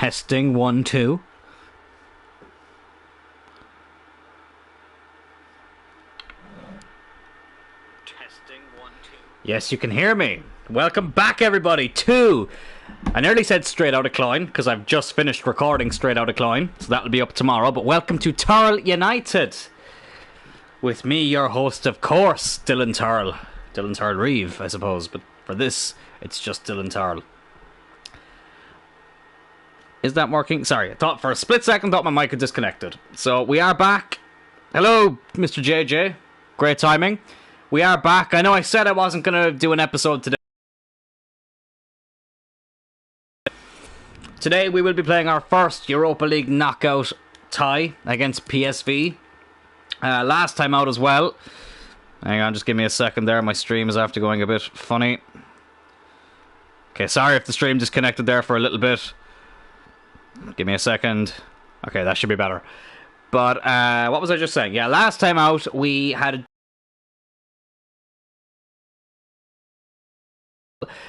Testing 1, 2. Testing 1, 2. Yes, you can hear me. Welcome back, everybody, to... I nearly said Straight Outta Cloyne, because I've just finished recording Straight Outta Cloyne, so that'll be up tomorrow. But welcome to Tyrrell United. With me, your host, of course, Dylan Tyrrell. Dylan Tyrrell Reeve, I suppose. But for this, it's just Dylan Tyrrell. Is that working? Sorry, I thought for a split second my mic had disconnected. So we are back. Hello, Mr. JJ. Great timing. We are back. I know I said I wasn't going to do an episode today. Today we will be playing our first Europa League knockout tie against PSV. Last time out as well. Hang on, just give me a second there. My stream is after going a bit funny. Okay, sorry if the stream disconnected there for a little bit. Give me a second. Okay, that should be better. But, what was I just saying? Yeah, last time out, we had...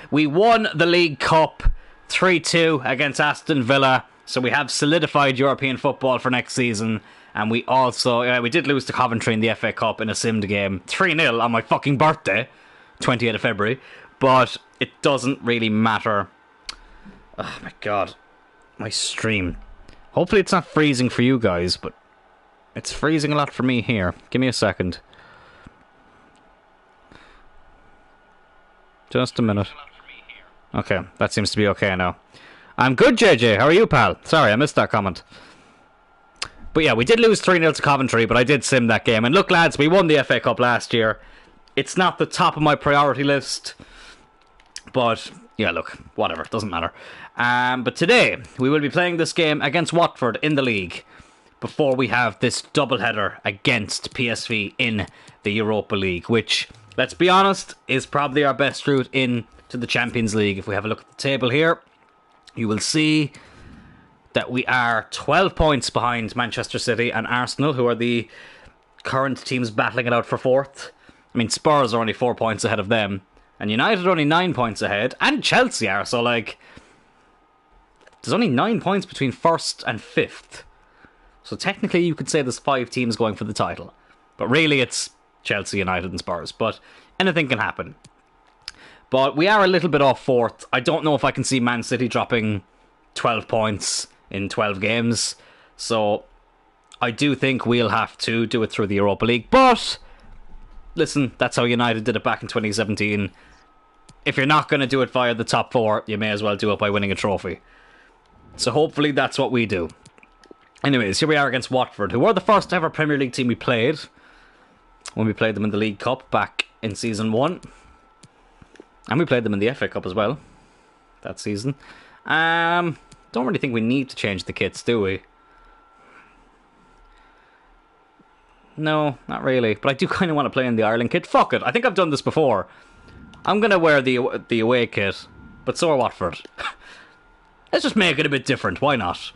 We won the League Cup 3-2 against Aston Villa. So we have solidified European football for next season. And we also... we did lose to Coventry in the FA Cup in a simmed game. 3-0 on my fucking birthday. 28th of February. But it doesn't really matter. Oh, my God. My stream. Hopefully it's not freezing for you guys, but it's freezing a lot for me here. Give me a second. Just a minute. Okay, that seems to be okay now. I'm good, JJ. How are you, pal? Sorry, I missed that comment. But yeah, we did lose 3-0 to Coventry, but I did sim that game. And look, lads, we won the FA Cup last year. It's not the top of my priority list, but... yeah, look, whatever, doesn't matter. But today, we will be playing this game against Watford in the league before we have this doubleheader against PSV in the Europa League, which, let's be honest, is probably our best route in to the Champions League. If we have a look at the table here, you will see that we are 12 points behind Manchester City and Arsenal, who are the current teams battling it out for fourth. I mean, Spurs are only 4 points ahead of them. And United are only 9 points ahead. And Chelsea are. So, like, there's only 9 points between first and fifth. So, technically, you could say there's 5 teams going for the title. But really, it's Chelsea, United, and Spurs. But anything can happen. But we are a little bit off fourth. I don't know if I can see Man City dropping 12 points in 12 games. So, I do think we'll have to do it through the Europa League. But, listen, that's how United did it back in 2017. If you're not going to do it via the top 4, you may as well do it by winning a trophy. So hopefully that's what we do. Anyways, here we are against Watford, who were the first ever Premier League team we played when we played them in the League Cup back in Season 1. And we played them in the FA Cup as well that season. Don't really think we need to change the kits, do we? No, not really. But I do kind of want to play in the Ireland kit. Fuck it, I think I've done this before. I'm going to wear the away kit, but so are Watford. Let's just make it a bit different, why not?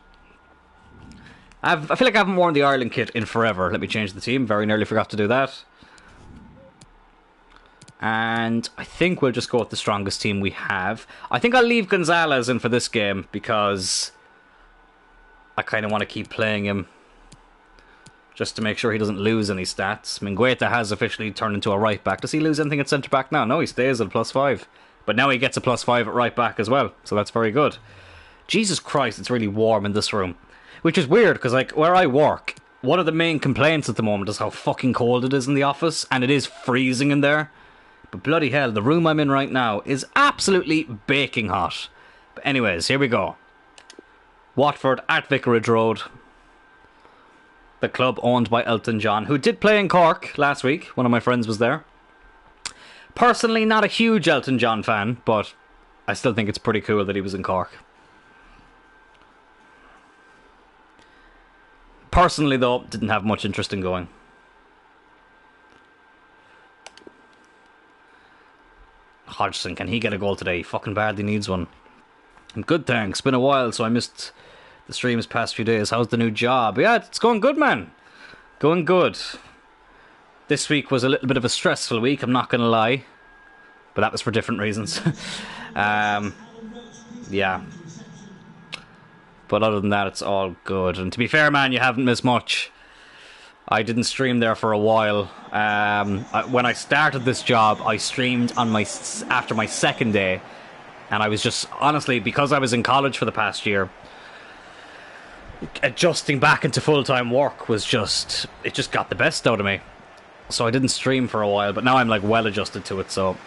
I feel like I haven't worn the Ireland kit in forever. Let me change the team, very nearly forgot to do that. And I think we'll just go with the strongest team we have. I think I'll leave Gonzalez in for this game, because I kind of want to keep playing him, just to make sure he doesn't lose any stats. Mingueta has officially turned into a right back. Does he lose anything at centre back now? No, he stays at +5. But now he gets a +5 at right back as well. So that's very good. Jesus Christ, it's really warm in this room. Which is weird, because like where I work, one of the main complaints at the moment is how fucking cold it is in the office. And it is freezing in there. But bloody hell, the room I'm in right now is absolutely baking hot. But anyways, here we go. Watford at Vicarage Road. The club owned by Elton John, who did play in Cork last week. One of my friends was there. Personally, not a huge Elton John fan, but I still think it's pretty cool that he was in Cork. Personally, though, didn't have much interest in going. Hodgson, can he get a goal today? He fucking badly needs one. I'm good, thanks. Been a while, so I missed the streams past few days. How's the new job? Yeah, it's going good, man. Going good. This week was a little bit of a stressful week, I'm not going to lie. But that was for different reasons. Yeah. But other than that, it's all good. And to be fair, man, you haven't missed much. I didn't stream there for a while. When I started this job, I streamed on after my second day. And I was just, honestly, because I was in college for the past year, adjusting back into full-time work was just, it just got the best out of me. So I didn't stream for a while, but now I'm like well adjusted to it, so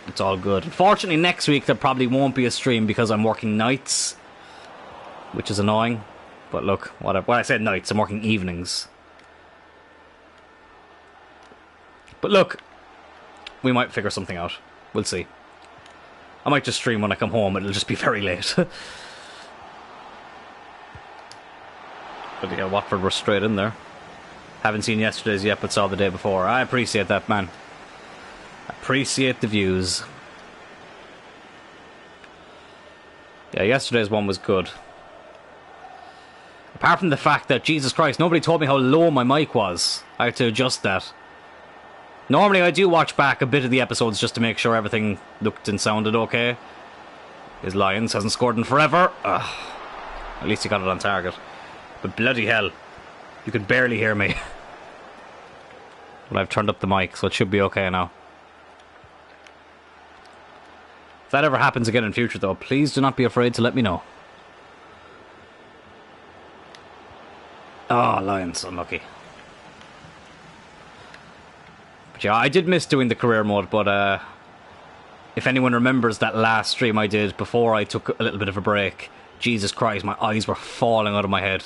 it's all good. Unfortunately, next week there probably won't be a stream because I'm working nights, which is annoying. But look, when I said nights, I'm working evenings. But look, we might figure something out. We'll see. I might just stream when I come home. It'll just be very late. But yeah, Watford were straight in there. Haven't seen yesterday's yet, but saw the day before. I appreciate that, man. Appreciate the views. Yeah, yesterday's one was good. Apart from the fact that, Jesus Christ, nobody told me how low my mic was. I had to adjust that. Normally I do watch back a bit of the episodes just to make sure everything looked and sounded okay. His Lions hasn't scored in forever. Ugh. At least he got it on target. But bloody hell, you can barely hear me. Well, I've turned up the mic, so it should be okay now. If that ever happens again in future, though, please do not be afraid to let me know. Oh, Lions, unlucky. But yeah, I did miss doing the career mode, but if anyone remembers that last stream I did before I took a little bit of a break, Jesus Christ, my eyes were falling out of my head.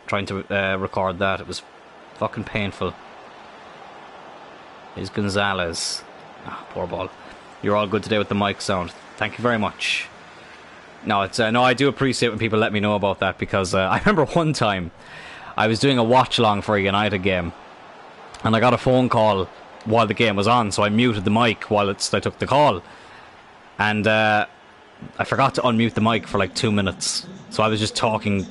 Trying to record that, it was fucking painful. Is Gonzalez. Ah, poor ball. You're all good today with the mic sound. Thank you very much. No, it's no, I do appreciate when people let me know about that, because I remember one time I was doing a watch along for a United game, and I got a phone call while the game was on, so I muted the mic while I took the call, and I forgot to unmute the mic for like 2 minutes. So I was just talking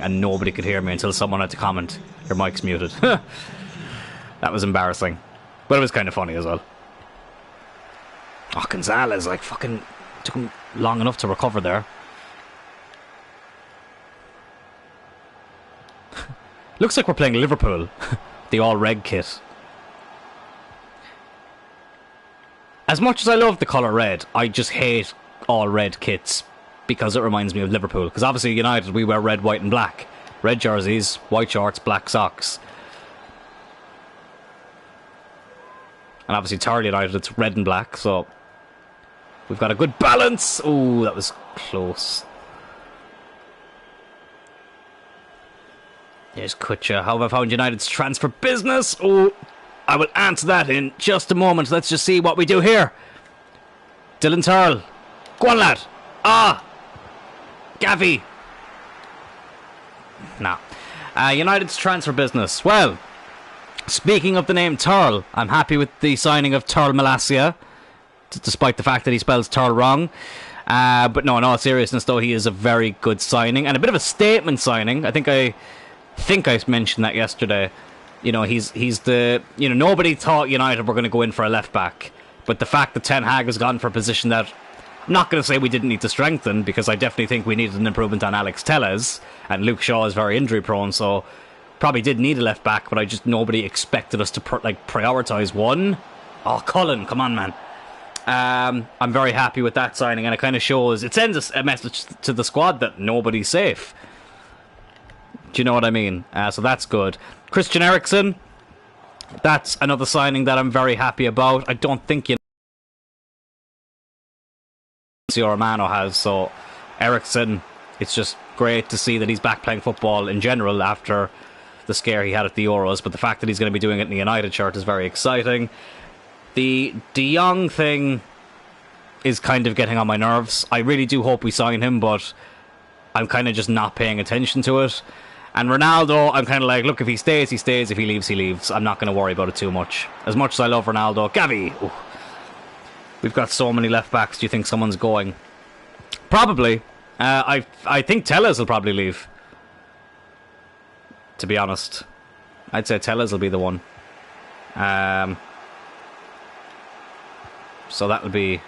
and nobody could hear me until someone had to comment, "Your mic's muted." That was embarrassing, but it was kind of funny as well. Oh, Gonzalez, like, fucking took him long enough to recover there. Looks like we're playing Liverpool. The all-red kit. As much as I love the colour red, I just hate all-red kits because it reminds me of Liverpool. Because obviously United, we wear red, white and black. Red jerseys, white shorts, black socks. And obviously Tyrrell United, it's red and black, so we've got a good balance. Oh, that was close. There's Kutcher. How have I found United's transfer business? Oh, I will answer that in just a moment. Let's just see what we do here. Dylan Tyrrell. Go on, lad. Ah. Gavi. Nah. United's transfer business. Well, speaking of the name Tyrrell, I'm happy with the signing of Tyrrell Malacia, despite the fact that he spells Tyrrell wrong. But no, in all seriousness, though, he is a very good signing and a bit of a statement signing. I think I mentioned that yesterday. You know, he's the, you know, nobody thought United were going to go in for a left back, but the fact that Ten Hag has gone for a position that I'm not going to say we didn't need to strengthen, because I definitely think we needed an improvement on Alex Telles, and Luke Shaw is very injury prone, so probably did need a left back, but nobody expected us to prioritise one. Oh, Cullen, come on, man. I'm very happy with that signing, and it kind of shows, it sends a message to the squad that nobody's safe. Do you know what I mean? So that's good. Christian Eriksen, that's another signing that I'm very happy about. I don't think Romano has, so Eriksen, it's just great to see that he's back playing football in general after the scare he had at the Euros, but the fact that he's going to be doing it in the United shirt is very exciting. The De Jong thing is kind of getting on my nerves. I really do hope we sign him, but I'm kind of just not paying attention to it. And Ronaldo, I'm kind of like, look, if he stays, he stays. If he leaves, he leaves. I'm not going to worry about it too much. As much as I love Ronaldo. Gavi! Ooh. We've got so many left backs. Do you think someone's going? Probably. I think Telles will probably leave. To be honest. I'd say Telles will be the one. So that'll be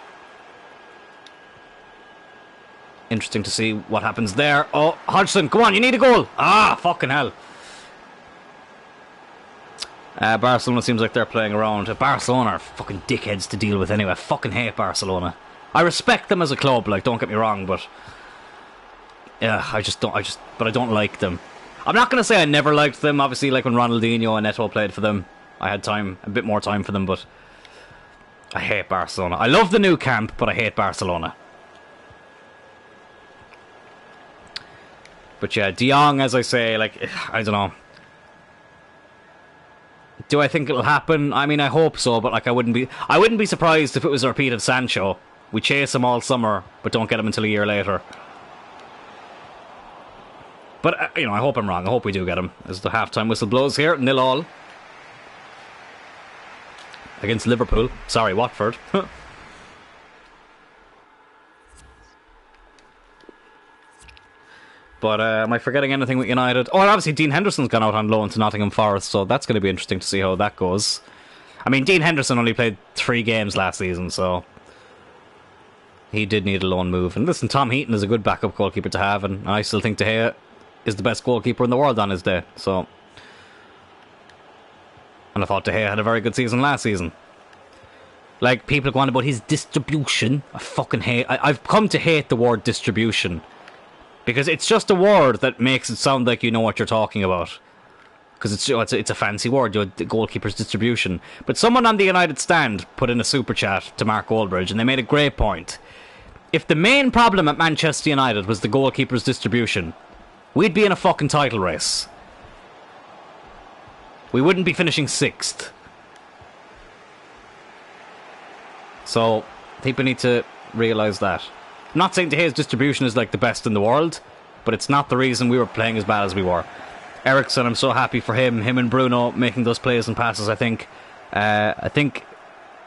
interesting to see what happens there. Oh, Hodgson, come on, you need a goal. Ah, fucking hell. Barcelona seems like they're playing around. Barcelona are fucking dickheads to deal with anyway. I fucking hate Barcelona. I respect them as a club, like, don't get me wrong, but yeah, but I don't like them. I'm not gonna say I never liked them. Obviously, like when Ronaldinho and Eto'o played for them, I had a bit more time for them, but I hate Barcelona. I love the new camp, but I hate Barcelona. But yeah, De Jong, as I say, like, I don't know. Do I think it'll happen? I mean, I hope so, but like, I wouldn't be surprised if it was a repeat of Sancho. We chase him all summer, but don't get him until a year later. But, you know, I hope I'm wrong. I hope we do get him. As the halftime whistle blows here, 0-0. Against Liverpool. Sorry, Watford. But am I forgetting anything with United? Oh, and obviously Dean Henderson's gone out on loan to Nottingham Forest, so that's going to be interesting to see how that goes. I mean, Dean Henderson only played 3 games last season, so he did need a loan move. And listen, Tom Heaton is a good backup goalkeeper to have, and I still think De Gea is the best goalkeeper in the world on his day. So, and I thought De Gea had a very good season last season. Like, people go on about his distribution. I fucking hate... I've come to hate the word distribution. Because it's just a word that makes it sound like you know what you're talking about. Because it's a fancy word, the goalkeeper's distribution. But someone on the United stand put in a super chat to Mark Goldbridge, and they made a great point. If the main problem at Manchester United was the goalkeeper's distribution, we'd be in a fucking title race. We wouldn't be finishing 6th. So, people need to realise that. I'm not saying De Gea's distribution is like the best in the world, but it's not the reason we were playing as bad as we were. Eriksen, I'm so happy for him and Bruno making those plays and passes. I think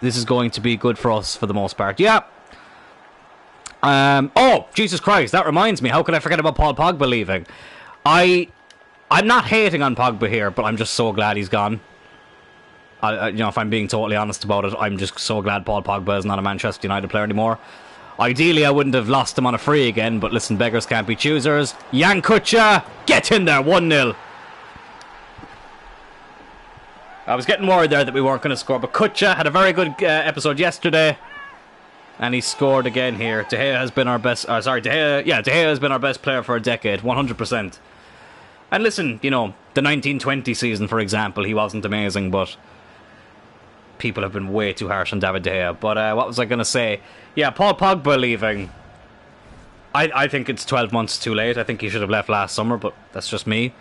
this is going to be good for us for the most part. Yeah. Oh, Jesus Christ, that reminds me. How could I forget about Paul Pogba leaving? I'm not hating on Pogba here, but I'm just so glad he's gone. You know, if I'm being totally honest about it, I'm just so glad Paul Pogba is not a Manchester United player anymore. Ideally, I wouldn't have lost him on a free again, but listen, beggars can't be choosers. Jan Kucha, get in there, 1-0. I was getting worried there that we weren't going to score, but Kucha had a very good episode yesterday, and he scored again here. De Gea has been our best... De Gea has been our best player for a decade, 100%. And listen, you know, the 1920 season, for example, he wasn't amazing, but people have been way too harsh on David De Gea. But what was I going to say? Yeah, Paul Pogba leaving. I think it's 12 months too late. I think he should have left last summer, but that's just me.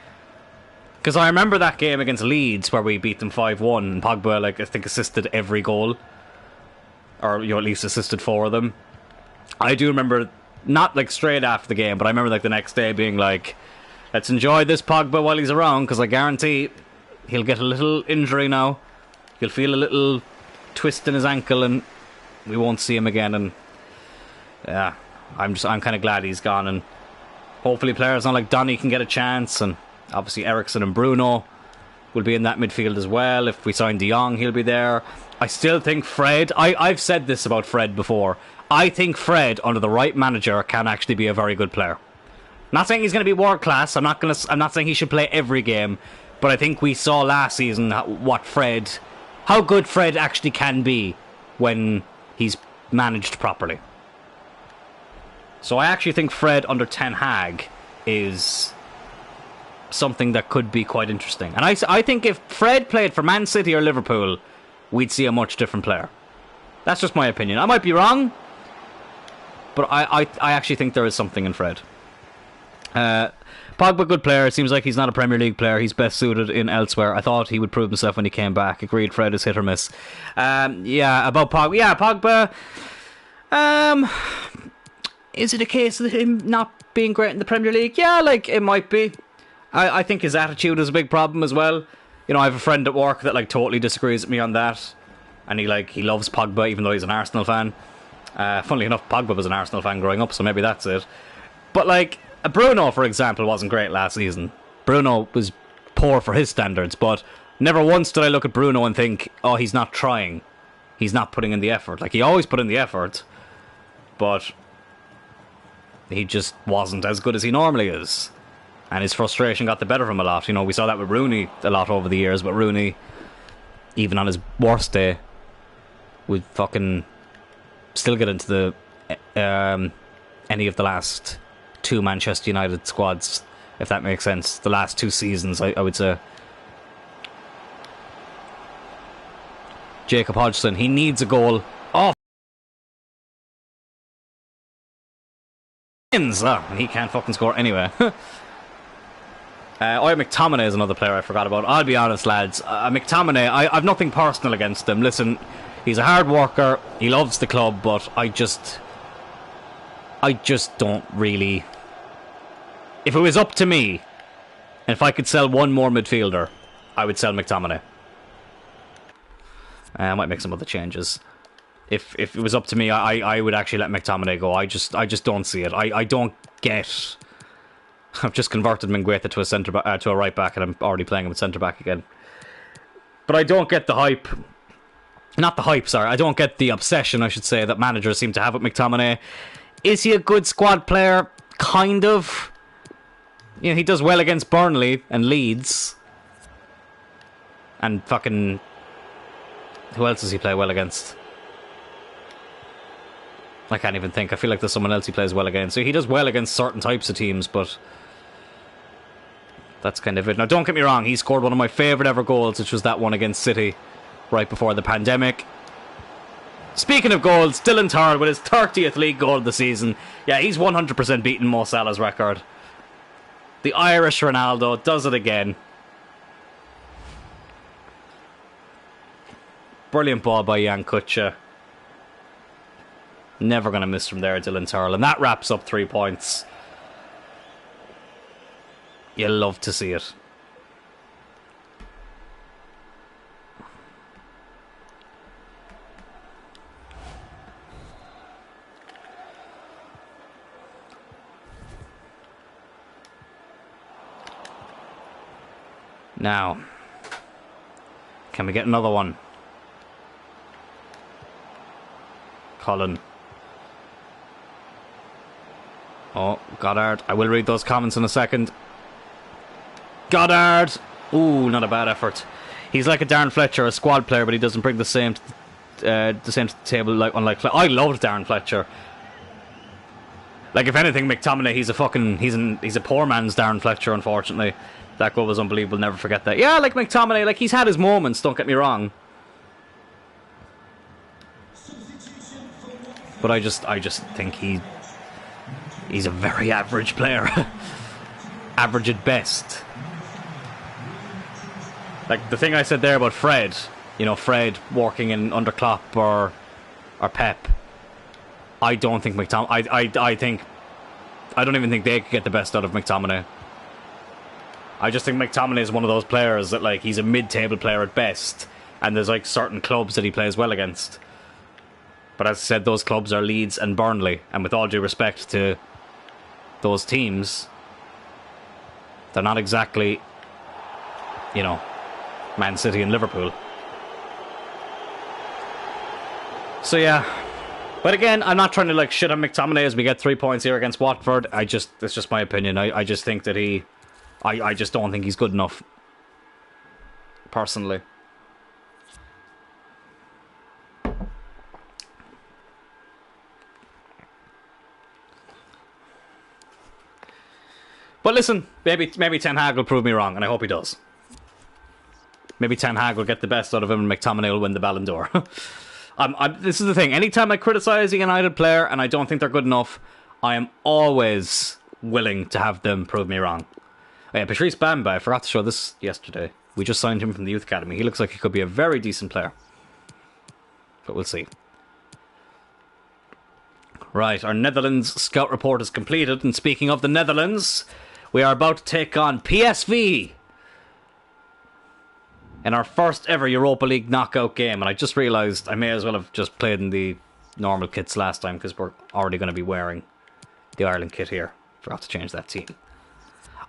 Because I remember that game against Leeds where we beat them 5-1, and Pogba, like, I think assisted every goal. Or, you know, at least assisted 4 of them. I do remember, not like straight after the game, but I remember like the next day being like, let's enjoy this Pogba while he's around, because I guarantee he'll get a little injury now. He'll feel a little twist in his ankle and we won't see him again. And yeah, I'm kind of glad he's gone, and hopefully players not like Donny can get a chance, and obviously Eriksen and Bruno will be in that midfield as well. If we sign De Jong, he'll be there. I still think Fred, I've said this about Fred before, I think Fred under the right manager can actually be a very good player. Not saying he's going to be world class. I'm not saying he should play every game, but I think we saw last season how good Fred actually can be when he's managed properly. So I actually think Fred under Ten Hag is something that could be quite interesting. And I think if Fred played for Man City or Liverpool, we'd see a much different player. That's just my opinion. I might be wrong, but I actually think there is something in Fred. Pogba, good player. It seems like he's not a Premier League player. He's best suited in elsewhere. I thought he would prove himself when he came back. Agreed, Fred is hit or miss. About Pogba. Yeah, Pogba. Is it a case of him not being great in the Premier League? Yeah, like, it might be. I think his attitude is a big problem as well. You know, I have a friend at work that, like, totally disagrees with me on that. And he loves Pogba, even though he's an Arsenal fan. Funnily enough, Pogba was an Arsenal fan growing up, so maybe that's it. But, like, Bruno, for example, wasn't great last season. Bruno was poor for his standards, but never once did I look at Bruno and think, oh, he's not trying. He's not putting in the effort. Like, he always put in the effort, but he just wasn't as good as he normally is. And his frustration got the better of him a lot. You know, we saw that with Rooney a lot over the years, but Rooney, even on his worst day, would fucking still get into the any of the last 2 Manchester United squads, if that makes sense. The last 2 seasons, I would say. Jacob Hodgson, he needs a goal. Oh, he can't fucking score anyway. McTominay is another player I forgot about. I'll be honest, lads. McTominay, I've nothing personal against him. Listen, he's a hard worker. He loves the club, but I just don't really... If it was up to me, and if I could sell one more midfielder, I would sell McTominay. I might make some other changes. If it was up to me, I would actually let McTominay go. I just don't see it. I don't get... I've just converted Mingueza to a centre back, to a right back, and I'm already playing him at centre back again. But I don't get the hype. Not the hype, sorry. I don't get the obsession, I should say, that managers seem to have with McTominay. Is he a good squad player? Kind of. You know, he does well against Burnley and Leeds. And fucking... Who else does he play well against? I can't even think. I feel like there's someone else he plays well against. So he does well against certain types of teams, but... That's kind of it. Now, don't get me wrong. He scored one of my favourite ever goals, which was that one against City right before the pandemic. Speaking of goals, Dylan Tyrrell with his 30th league goal of the season. Yeah, he's 100% beaten Mo Salah's record. The Irish Ronaldo does it again. Brilliant ball by Jan Kutcher. Never going to miss from there, Dylan Tyrrell. And that wraps up 3 points. You love to see it. Now, can we get another one? Colin. Oh, Goddard. I will read those comments in a second. Goddard! Ooh, not a bad effort. He's like a Darren Fletcher, a squad player, but he doesn't bring the same to the table like unlike Fletcher. I loved Darren Fletcher. Like, if anything, McTominay, he's a poor man's Darren Fletcher, unfortunately. That goal was unbelievable, never forget that. Yeah, like McTominay, like, he's had his moments, don't get me wrong. But I just think he's a very average player. Average at best. Like, the thing I said there about Fred, you know, Fred working in under Klopp or Pep, I don't think I don't even think they could get the best out of McTominay. I just think McTominay is one of those players that, like, he's a mid-table player at best, and there's, like, certain clubs that he plays well against. But as I said, those clubs are Leeds and Burnley, and with all due respect to those teams, they're not exactly, you know, Man City and Liverpool. So yeah, but again, I'm not trying to like shit on McTominay as we get 3 points here against Watford. That's just my opinion. I just think that I just don't think he's good enough, personally. But listen, maybe Ten Hag will prove me wrong, and I hope he does. Maybe Ten Hag will get the best out of him, and McTominay will win the Ballon d'Or. This is the thing. Anytime I criticise a United player and I don't think they're good enough, I am always willing to have them prove me wrong. Oh yeah, Patrice Bamba, I forgot to show this yesterday. We just signed him from the Youth Academy. He looks like he could be a very decent player. But we'll see. Right, our Netherlands scout report is completed. And speaking of the Netherlands, we are about to take on PSV in our first ever Europa League knockout game. And I just realised I may as well have just played in the normal kits last time, because we're already going to be wearing the Ireland kit here. Forgot to change that team.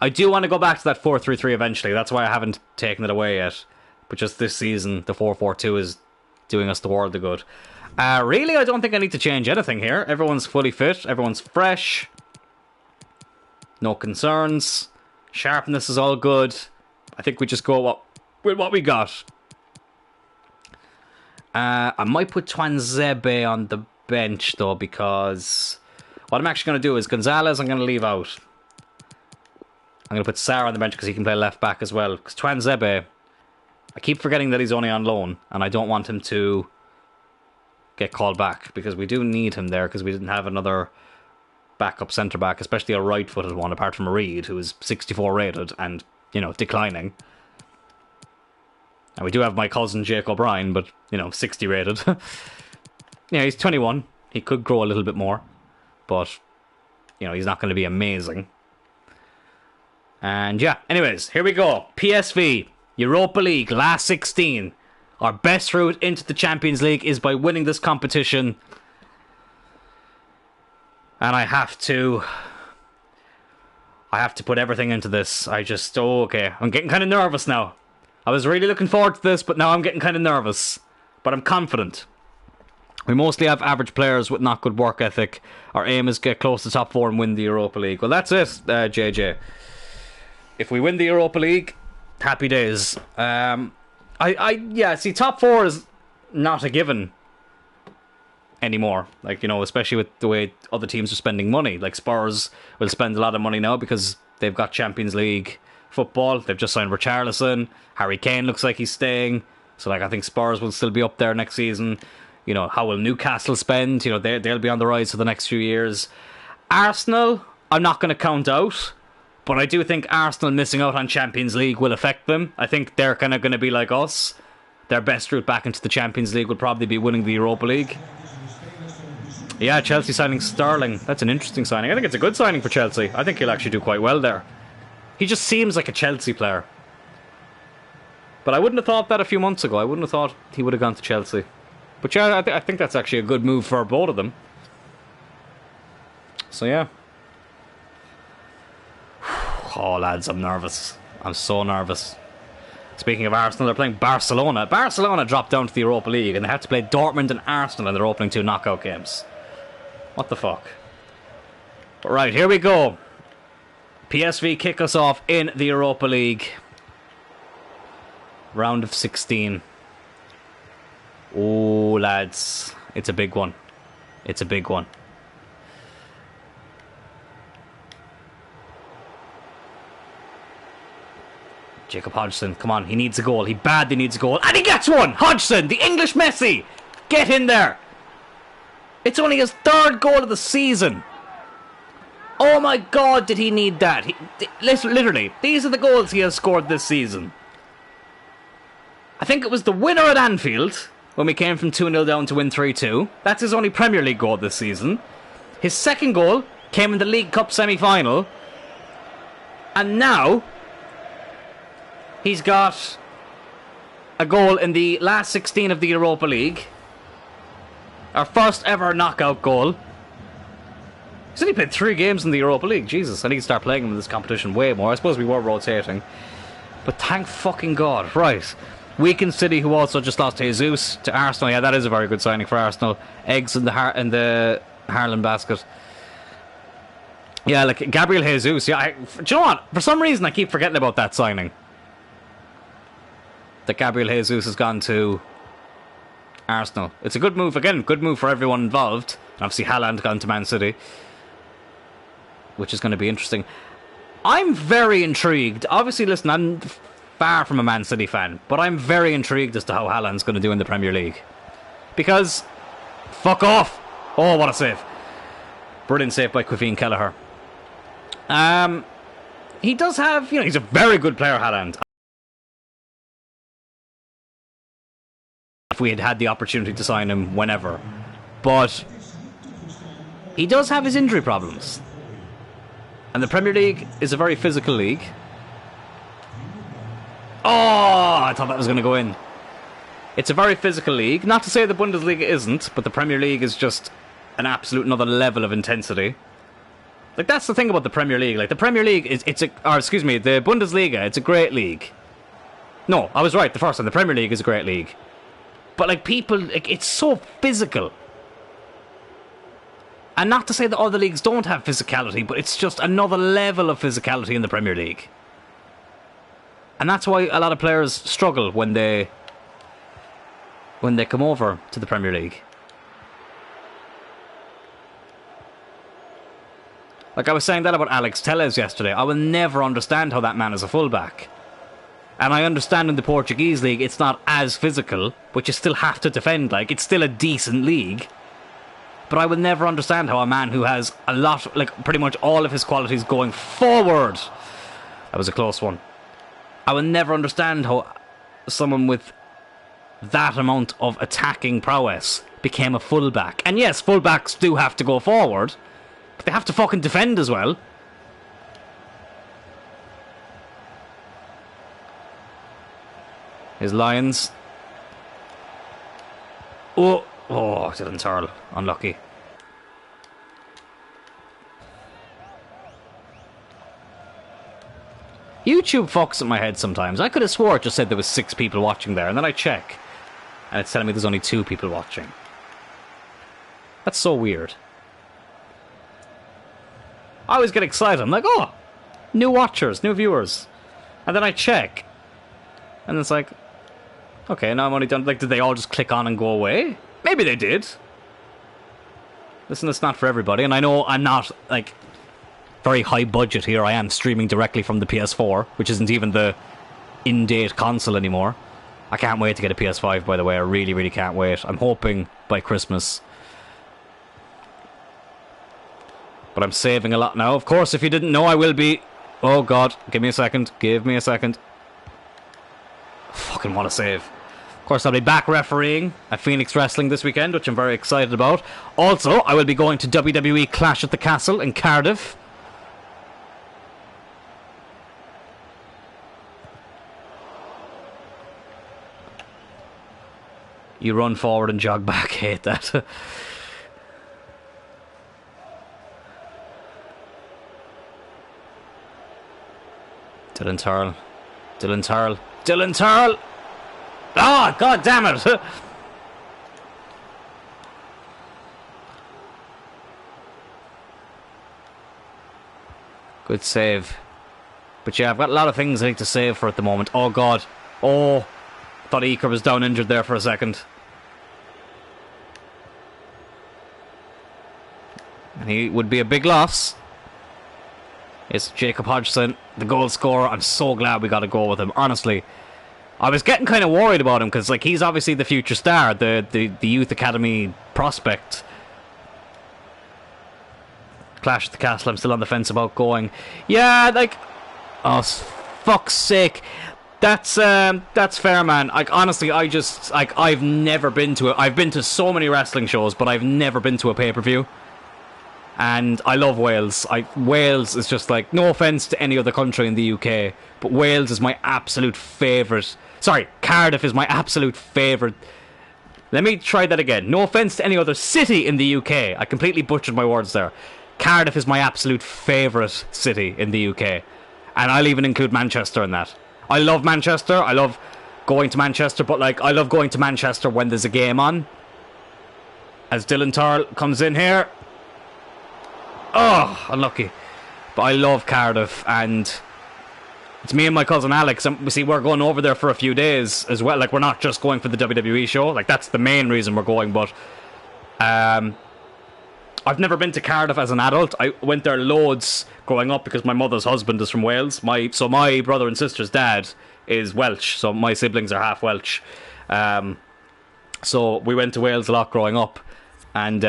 I do want to go back to that 4-3-3 eventually. That's why I haven't taken it away yet. But just this season, the 4-4-2 is doing us the world of good. Really, I don't think I need to change anything here. Everyone's fully fit. Everyone's fresh. No concerns. Sharpness is all good. I think we just go with what we got. I might put Twanzebe on the bench, though, because what I'm actually going to do is Gonzalez I'm going to leave out. I'm going to put Sarr on the bench because he can play left back as well. Because Twanzebe, I keep forgetting that he's only on loan, and I don't want him to get called back, because we do need him there, because we didn't have another backup centre-back, especially a right-footed one, apart from Reed, who is 64 rated and, you know, declining. And we do have my cousin Jake O'Brien, but, you know, 60 rated. Yeah, he's 21. He could grow a little bit more, but, you know, he's not going to be amazing. And yeah, anyways, here we go. PSV, Europa League, last 16. Our best route into the Champions League is by winning this competition. And I have to put everything into this. Okay, I'm getting kind of nervous now. I was really looking forward to this, but now I'm getting kind of nervous. But I'm confident. We mostly have average players with not good work ethic. Our aim is to get close to top 4 and win the Europa League. Well, that's it, JJ. If we win the Europa League, happy days. See, top 4 is not a given anymore. Like, you know, especially with the way other teams are spending money. Like, Spurs will spend a lot of money now because they've got Champions League football. They've just signed Richarlison. Harry Kane looks like he's staying. So, like, I think Spurs will still be up there next season. You know, how will Newcastle spend? You know, they'll be on the rise for the next few years. Arsenal, I'm not going to count out. But I do think Arsenal missing out on Champions League will affect them. I think they're kind of going to be like us. Their best route back into the Champions League will probably be winning the Europa League. Yeah, Chelsea signing Sterling. That's an interesting signing. I think it's a good signing for Chelsea. I think he'll actually do quite well there. He just seems like a Chelsea player. But I wouldn't have thought that a few months ago. I wouldn't have thought he would have gone to Chelsea. But yeah, I think that's actually a good move for both of them. So yeah. Oh, lads, I'm nervous. I'm so nervous. Speaking of Arsenal, they're playing Barcelona. Barcelona dropped down to the Europa League and they had to play Dortmund and Arsenal in their opening 2 knockout games. What the fuck? But right, here we go. PSV kick us off in the Europa League. Round of 16. Oh, lads. It's a big one. It's a big one. Jacob Hodgson, come on, he needs a goal. He badly needs a goal. And he gets one! Hodgson, the English Messi! Get in there! It's only his 3rd goal of the season. Oh my god, did he need that? Literally, these are the goals he has scored this season. I think it was the winner at Anfield, when we came from 2-0 down to win 3-2. That's his only Premier League goal this season. His 2nd goal came in the League Cup semi-final. And now he's got a goal in the last 16 of the Europa League. Our first ever knockout goal. He's only played 3 games in the Europa League. Jesus, I need to start playing him in this competition way more. I suppose we were rotating. But thank fucking God. Right. Weekend City, who also just lost Jesus to Arsenal. Yeah, that is a very good signing for Arsenal. Eggs in the Harlan basket. Yeah, like Gabriel Jesus. Yeah, do you know what? For some reason, I keep forgetting about that signing. That Gabriel Jesus has gone to Arsenal. It's a good move. Again, good move for everyone involved. Obviously, Haaland gone to Man City, which is going to be interesting. I'm very intrigued. Obviously, listen, I'm far from a Man City fan, but I'm very intrigued as to how Haaland's going to do in the Premier League. Because, fuck off! Oh, what a save. Brilliant save by Quifine Kelleher. He does have, you know, he's a very good player, Haaland. If we had had the opportunity to sign him whenever. But he does have his injury problems. And the Premier League is a very physical league. Oh, I thought that was going to go in. It's a very physical league. Not to say the Bundesliga isn't, but the Premier League is just an absolute another level of intensity. Like, that's the thing about the Premier League. Like, the Premier League is, the Bundesliga, it's a great league. No, I was right the first time. The Premier League is a great league. But, like, people, like, it's so physical. And not to say that other leagues don't have physicality, but it's just another level of physicality in the Premier League. And that's why a lot of players struggle when they come over to the Premier League. Like I was saying that about Alex Telles yesterday. I will never understand how that man is a fullback. And I understand in the Portuguese league it's not as physical, but you still have to defend. Like, it's still a decent league. But I will never understand how a man who has a lot, like pretty much all of his qualities going forward. That was a close one. I will never understand how someone with that amount of attacking prowess became a fullback. And yes, fullbacks do have to go forward, but they have to fucking defend as well. His Lions. Oh, Dylan Tyrrell. Unlucky. YouTube fucks at my head sometimes. I could have swore it just said there was 6 people watching there, and then I check, and it's telling me there's only 2 people watching. That's so weird. I always get excited. I'm like, oh, new watchers, new viewers. And then I check, and it's like, okay, now I'm only done. Like, did they all just click on and go away? Maybe they did. Listen, it's not for everybody, and I know I'm not, like, very high budget here. I am streaming directly from the PS4, which isn't even the in-date console anymore. I can't wait to get a PS5, by the way. I really, really can't wait. I'm hoping by Christmas. But I'm saving a lot now. Of course, if you didn't know, I will be... Oh, God. Give me a second. Give me a second. Fucking want to save. Of course, I'll be back refereeing at Phoenix Wrestling this weekend, which I'm very excited about. Also, I will be going to WWE Clash at the Castle in Cardiff. You run forward and jog back. Hate that. Dylan Tyrrell. Dylan Tyrrell. Dylan Tyrrell! Ah, God damn it! Good save. But yeah, I've got a lot of things I need to save for at the moment. Oh, God. Oh, I thought Iker was down injured there for a second. And he would be a big loss. It's Jacob Hodgson, the goal scorer. I'm so glad we got a goal with him. Honestly, I was getting kind of worried about him because, like, he's obviously the future star, the youth academy prospect. Clash at the Castle. I'm still on the fence about going. Yeah, like, oh, fuck's sake. That's fair, man. Like, honestly, I've never been to it. I've been to so many wrestling shows, but I've never been to a pay-per-view. And I love Wales. Wales is just like, no offence to any other country in the UK, but Wales is my absolute favourite. Sorry, Cardiff is my absolute favourite. Let me try that again. No offence to any other city in the UK. I completely butchered my words there. Cardiff is my absolute favourite city in the UK. And I'll even include Manchester in that. I love Manchester. I love going to Manchester, but like, I love going to Manchester when there's a game on. As Dylan Tyrrell comes in here. Oh, unlucky. But I love Cardiff, and it's me and my cousin Alex, and we see we're going over there for a few days as well. Like, we're not just going for the WWE show. Like, that's the main reason we're going, but I've never been to Cardiff as an adult. I went there loads growing up because my mother's husband is from Wales. So my brother and sister's dad is Welsh, so my siblings are half Welsh. So we went to Wales a lot growing up, and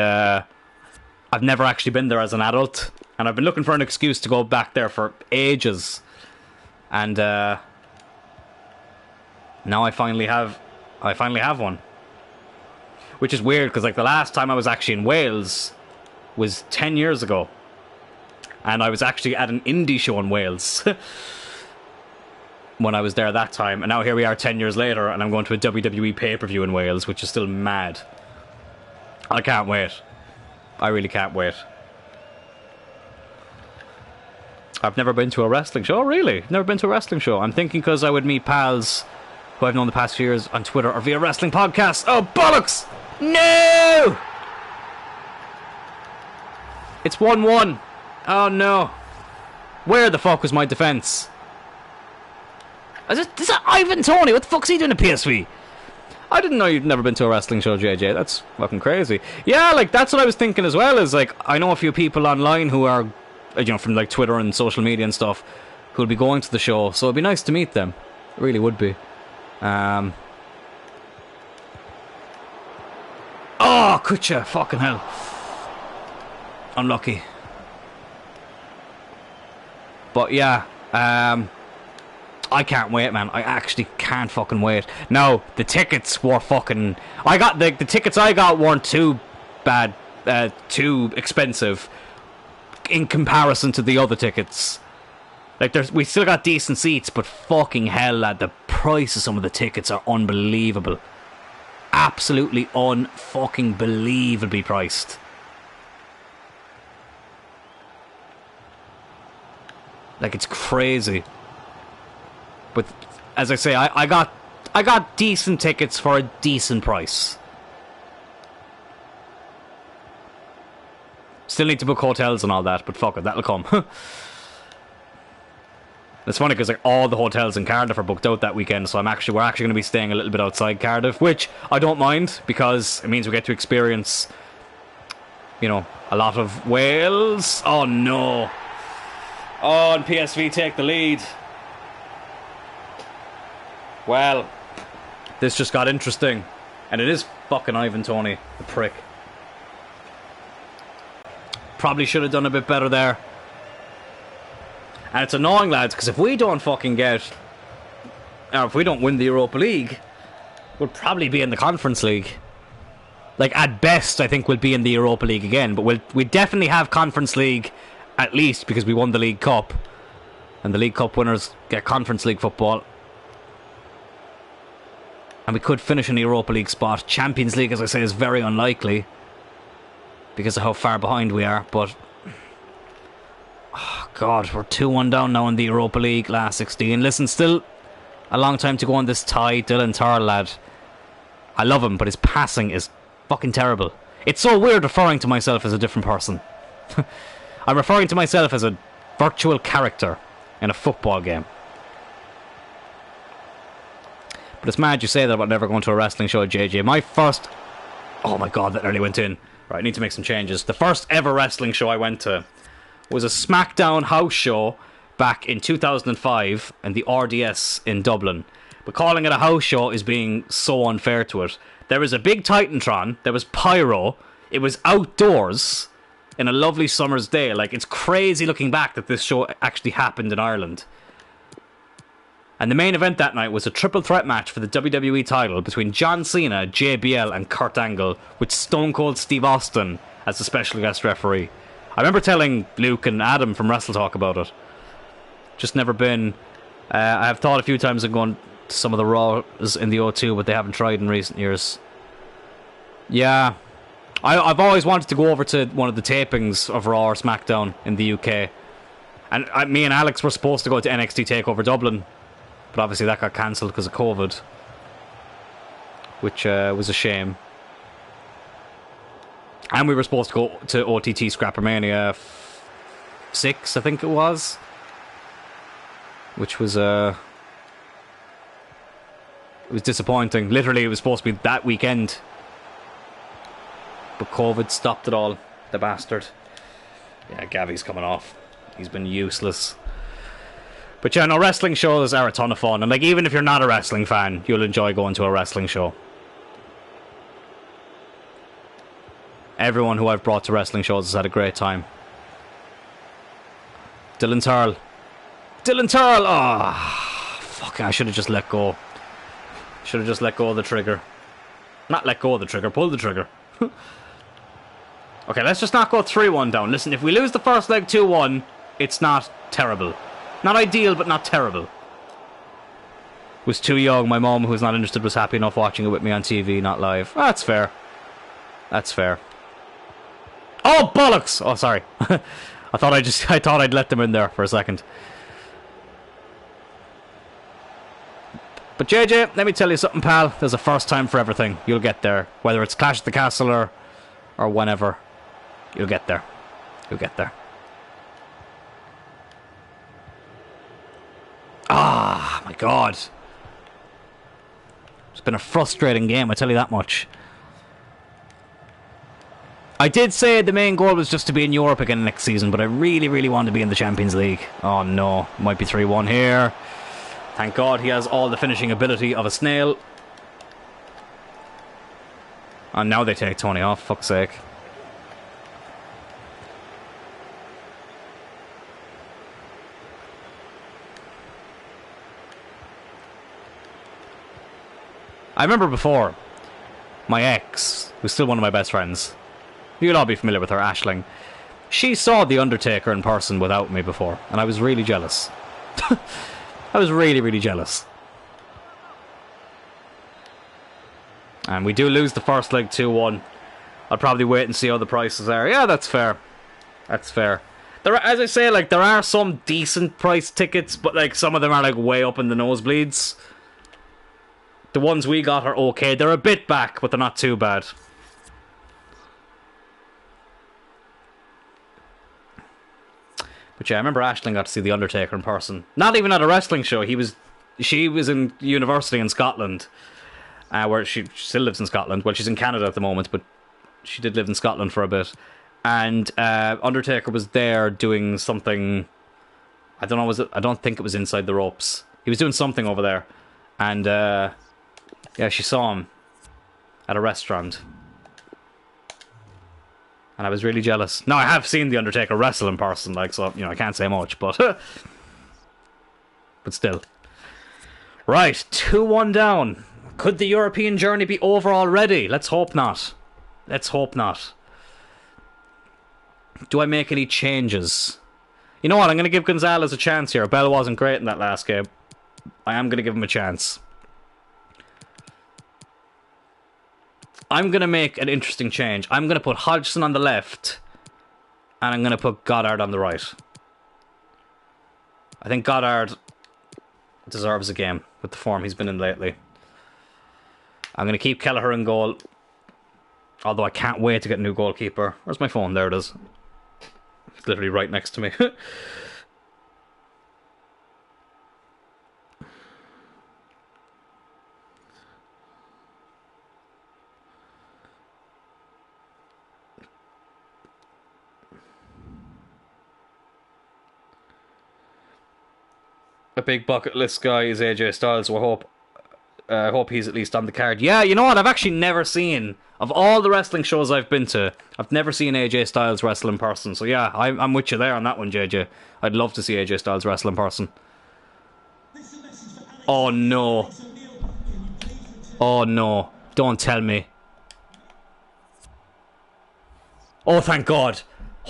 I've never actually been there as an adult, and I've been looking for an excuse to go back there for ages. And now I finally have one. Which is weird, because like the last time I was actually in Wales was 10 years ago. And I was actually at an indie show in Wales when I was there that time. And now here we are 10 years later, and I'm going to a WWE pay-per-view in Wales, which is still mad. I can't wait. I really can't wait. I've never been to a wrestling show. Oh, really? Never been to a wrestling show. I'm thinking because I would meet pals who I've known the past few years on Twitter or via wrestling podcasts. Oh, bollocks! No! It's 1-1. Oh, no. Where the fuck was my defence? Is that Ivan Toney? What the fuck's he doing at PSV? I didn't know you'd never been to a wrestling show, JJ. That's fucking crazy. Yeah, like, that's what I was thinking as well. Is like, I know a few people online who are, you know, from like Twitter and social media and stuff, who'll be going to the show. So it'd be nice to meet them. It really would be. Oh, Kucha. Fucking hell. Unlucky. But yeah, I can't wait, man. I actually can't fucking wait. Now, the tickets were fucking... I got the tickets I got weren't too bad, too expensive in comparison to the other tickets. Like, we still got decent seats, but fucking hell, lad, the price of some of the tickets are unbelievable. Absolutely unfucking believably priced. Like, it's crazy. But as I say, I got decent tickets for a decent price. Still need to book hotels and all that, but fuck it, that'll come. It's funny because like all the hotels in Cardiff are booked out that weekend, so we're actually going to be staying a little bit outside Cardiff, which I don't mind because it means we get to experience, you know, a lot of Wales. Oh no! Oh, and PSV take the lead. Well, this just got interesting. And it is fucking Ivan Toney, the prick. Probably should have done a bit better there. And it's annoying, lads, because if we don't fucking get... Or if we don't win the Europa League, we'll probably be in the Conference League. Like, at best, I think we'll be in the Europa League again. But we definitely have Conference League, at least, because we won the League Cup. And the League Cup winners get Conference League football. And we could finish in the Europa League spot. Champions League, as I say, is very unlikely because of how far behind we are. But, oh God, we're 2-1 down now in the Europa League, last 16. Listen, still a long time to go on this tie. Dylan Tyrrell, lad. I love him, but his passing is fucking terrible. It's so weird referring to myself as a different person. I'm referring to myself as a virtual character in a football game. But it's mad you say that about never going to a wrestling show, JJ. My first... Oh my God, that nearly went in. Right, I need to make some changes. The first ever wrestling show I went to was a SmackDown house show back in 2005 in the RDS in Dublin. But calling it a house show is being so unfair to it. There was a big Titantron. There was pyro. It was outdoors in a lovely summer's day. Like, it's crazy looking back that this show actually happened in Ireland. And the main event that night was a triple threat match for the WWE title between John Cena, JBL and Kurt Angle, with Stone Cold Steve Austin as the special guest referee. I remember telling Luke and Adam from Wrestle Talk about it. Just never been. I have thought a few times of going to some of the Raws in the O2, but they haven't tried in recent years. Yeah. I've always wanted to go over to one of the tapings of Raw or SmackDown in the UK. And me and Alex were supposed to go to NXT TakeOver Dublin. But obviously that got cancelled because of COVID, which was a shame. And we were supposed to go to OTT Scrappermania 6, I think it was, which was it was disappointing. Literally, it was supposed to be that weekend, but COVID stopped it all. The bastard. Yeah, Gavi's coming off. He's been useless. But yeah, no, wrestling shows are a ton of fun. And like, even if you're not a wrestling fan, you'll enjoy going to a wrestling show. Everyone who I've brought to wrestling shows has had a great time. Dylan Tyrrell. Dylan Tyrrell! Oh, fuck, I should have just let go. Should have just let go of the trigger. Not let go of the trigger, pull the trigger. Okay, let's just not go 3-1 down. Listen, if we lose the first leg 2-1, it's not terrible. Not ideal, but not terrible. Was too young. My mum, who's not interested, was happy enough watching it with me on TV, not live. Oh, that's fair. That's fair. Oh, bollocks! Oh, sorry. I thought I'd let them in there for a second. But JJ, let me tell you something, pal. There's a first time for everything. You'll get there. Whether it's Clash at the Castle or whenever. You'll get there. He'll get there. Ah, my God. It's been a frustrating game, I tell you that much. I did say the main goal was just to be in Europe again next season, but I really, really want to be in the Champions League. Oh no, might be 3-1 here. Thank God he has all the finishing ability of a snail. And now they take Tony off, fuck's sake. I remember before, my ex, who's still one of my best friends, you'll all be familiar with her, Aisling. She saw The Undertaker in person without me before, and I was really jealous. I was really, really jealous. And we do lose the first leg 2-1. I'll probably wait and see how the prices are. Yeah, that's fair. That's fair. There are, as I say, like, there are some decent price tickets, but like some of them are like way up in the nosebleeds. The ones we got are okay. They're a bit back, but they're not too bad. But yeah, I remember Aisling got to see The Undertaker in person. Not even at a wrestling show. She was in university in Scotland, where she still lives in Scotland. Well, she's in Canada at the moment, but she did live in Scotland for a bit. And Undertaker was there doing something. I don't know. I don't think it was Inside the Ropes. He was doing something over there, and yeah, she saw him at a restaurant. And I was really jealous. Now, I have seen The Undertaker wrestle in person, like, so, you know, I can't say much, but... but still. Right, 2-1 down. Could the European journey be over already? Let's hope not. Let's hope not. Do I make any changes? You know what, I'm going to give Gonzalez a chance here. Bell wasn't great in that last game. I am going to give him a chance. I'm going to make an interesting change. I'm going to put Hodgson on the left, and I'm going to put Goddard on the right. I think Goddard deserves a game with the form he's been in lately. I'm going to keep Kelleher in goal, although I can't wait to get a new goalkeeper. Where's my phone? There it is. It's literally right next to me. A big bucket list guy is AJ Styles, so I hope he's at least on the card. Yeah, you know what? I've actually never seen, of all the wrestling shows I've been to, I've never seen AJ Styles wrestle in person. So yeah, I'm with you there on that one, JJ. I'd love to see AJ Styles wrestle in person. Oh no. Oh no. Don't tell me. Oh, thank God.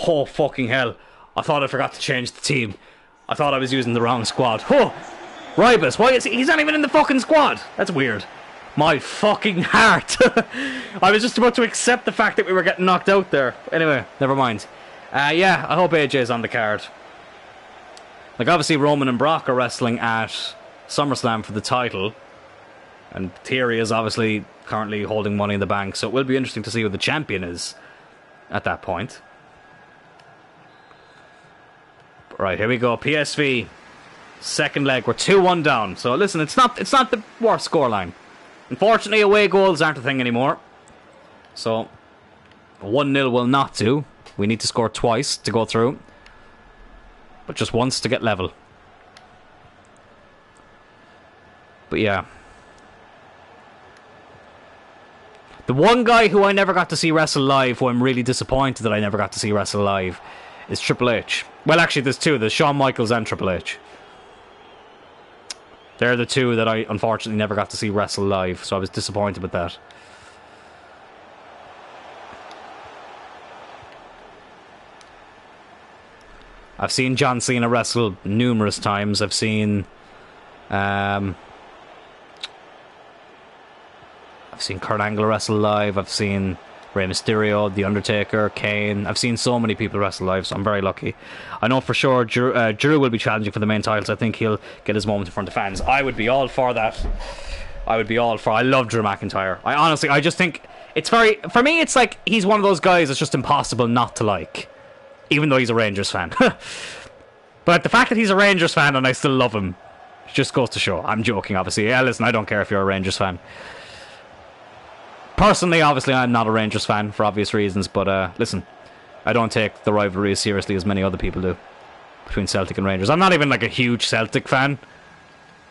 Oh, fucking hell. I thought I forgot to change the team. I thought I was using the wrong squad. Oh, Ribas, why is he's not even in the fucking squad? That's weird. My fucking heart. I was just about to accept the fact that we were getting knocked out there. Anyway, never mind. Yeah, I hope AJ's on the card. Like, obviously Roman and Brock are wrestling at SummerSlam for the title, and Theory is obviously currently holding Money in the Bank, so it will be interesting to see who the champion is at that point. Right, here we go. PSV, second leg. We're 2-1 down. So listen, it's not the worst scoreline. Unfortunately, away goals aren't a thing anymore. So 1-0 will not do. We need to score twice to go through, but just once to get level. But yeah, the one guy who I never got to see wrestle live, who I'm really disappointed that I never got to see wrestle live, is Triple H. Well, actually, there's two. There's Shawn Michaels and Triple H. They're the two that I unfortunately never got to see wrestle live, so I was disappointed with that. I've seen John Cena wrestle numerous times. I've seen Kurt Angle wrestle live. I've seen Rey Mysterio, The Undertaker, Kane. I've seen so many people wrestle live, so I'm very lucky. I know for sure Drew will be challenging for the main titles. I think he'll get his moment in front of fans. I would be all for that. I love Drew McIntyre. I just think it's very... For me, it's like he's one of those guys that's just impossible not to like. Even though he's a Rangers fan. But the fact that he's a Rangers fan and I still love him just goes to show. I'm joking, obviously. Yeah, listen, I don't care if you're a Rangers fan. Personally, obviously, I'm not a Rangers fan for obvious reasons, but listen, I don't take the rivalry as seriously as many other people do between Celtic and Rangers. I'm not even like a huge Celtic fan,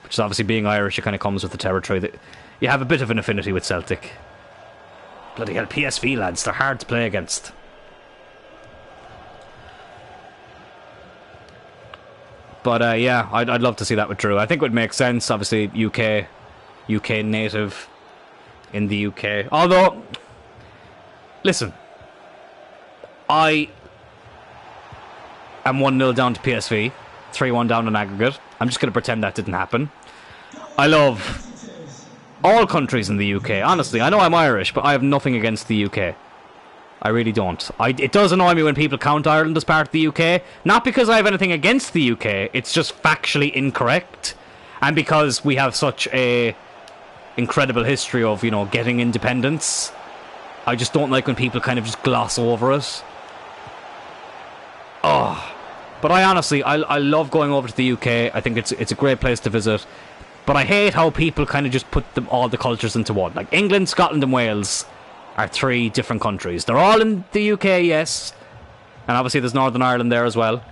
which is obviously being Irish, it kind of comes with the territory that you have a bit of an affinity with Celtic. Bloody hell, PSV lads, they're hard to play against. But yeah, I'd love to see that with Drew. I think it would make sense. Obviously, UK native in the UK. Although, listen, I am 1-0 down to PSV, 3-1 down in aggregate. I'm just going to pretend that didn't happen. I love all countries in the UK. Honestly, I know I'm Irish, but I have nothing against the UK. I really don't. It does annoy me when people count Ireland as part of the UK. Not because I have anything against the UK, it's just factually incorrect. And because we have such a incredible history of, you know, getting independence. I just don't like when people kind of just gloss over it. Oh. But I honestly, I love going over to the UK. I think it's a great place to visit. But I hate how people kind of just put all the cultures into one. Like England, Scotland and Wales are 3 different countries. They're all in the UK, yes. And obviously there's Northern Ireland there as well.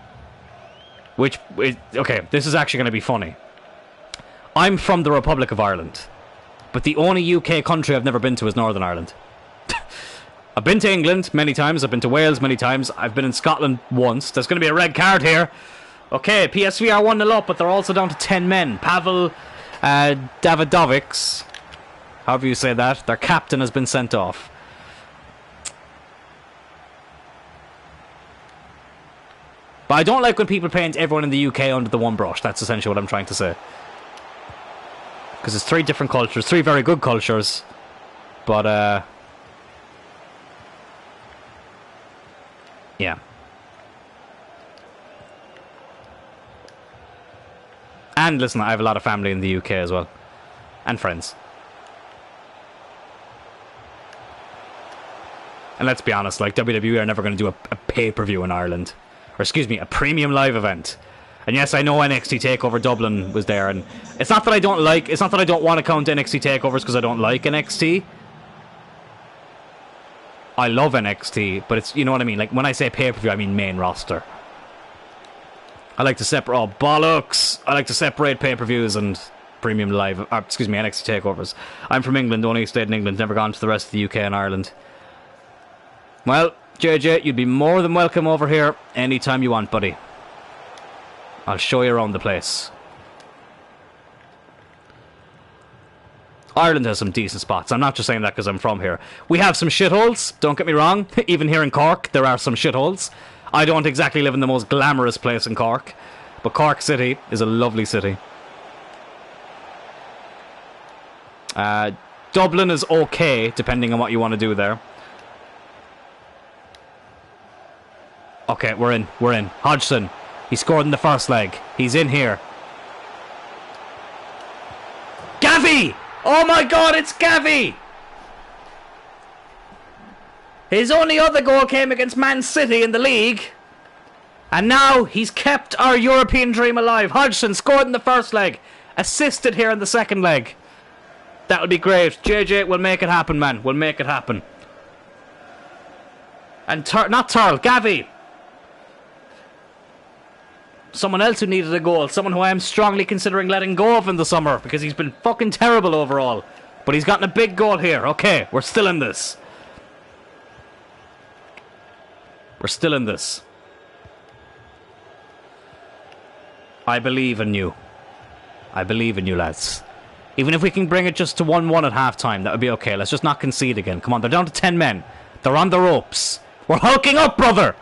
Okay, this is actually going to be funny. I'm from the Republic of Ireland. But the only UK country I've never been to is Northern Ireland. I've been to England many times. I've been to Wales many times. I've been in Scotland once. There's going to be a red card here. Okay, PSV are 1-0 up, but they're also down to 10 men. Pavel Davidovics, however you say that, their captain has been sent off. But I don't like when people paint everyone in the UK under the one brush. That's essentially what I'm trying to say. Because it's 3 different cultures, 3 very good cultures. But, yeah. And listen, I have a lot of family in the UK as well. And friends. And let's be honest, like, WWE are never going to do a pay-per-view in Ireland. Or excuse me, a premium live event. And yes, I know NXT TakeOver Dublin was there, and it's not that I don't want to count NXT TakeOvers because I don't like NXT. I love NXT, but it's, you know what I mean? Like, when I say pay-per-view, I mean main roster. I like to separate, oh bollocks! I like to separate pay-per-views and premium live, NXT TakeOvers. I'm from England, only stayed in England, never gone to the rest of the UK and Ireland. Well, JJ, you'd be more than welcome over here anytime you want, buddy. I'll show you around the place. Ireland has some decent spots. I'm not just saying that because I'm from here. We have some shitholes, don't get me wrong. Even here in Cork, there are some shitholes. I don't exactly live in the most glamorous place in Cork, but Cork City is a lovely city. Dublin is okay, depending on what you want to do there. Okay, we're in. Hodgson. He scored in the first leg. He's in here. Gavi! Oh my god, it's Gavi! His only other goal came against Man City in the league. And now he's kept our European dream alive. Hodgson scored in the first leg. Assisted here in the second leg. That would be great. JJ, we'll make it happen, man. We'll make it happen. And not Tyrrell, Gavi. Someone else who needed a goal. Someone who I am strongly considering letting go of in the summer because he's been fucking terrible overall. But he's gotten a big goal here. Okay, we're still in this. We're still in this. I believe in you. I believe in you, lads. Even if we can bring it just to 1-1 at half-time, that would be okay. Let's just not concede again. Come on, they're down to 10 men. They're on the ropes. We're hulking up, brother!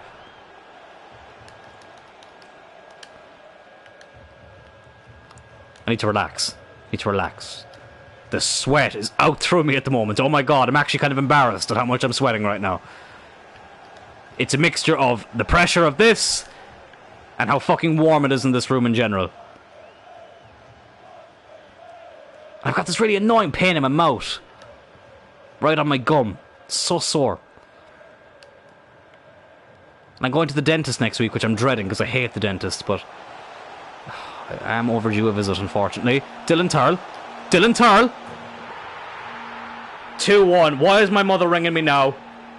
I need to relax. The sweat is out through me at the moment. Oh my god, I'm actually kind of embarrassed at how much I'm sweating right now. It's a mixture of the pressure of this and how fucking warm it is in this room in general. I've got this really annoying pain in my mouth. Right on my gum. It's so sore. And I'm going to the dentist next week, which I'm dreading because I hate the dentist, but I am overdue a visit, unfortunately. Dylan Tyrrell. Dylan Tyrrell. 2-1. Why is my mother ringing me now?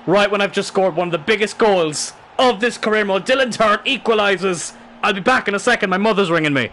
Right when I've just scored one of the biggest goals of this career mode. Dylan Tyrrell equalises. I'll be back in a second. My mother's ringing me.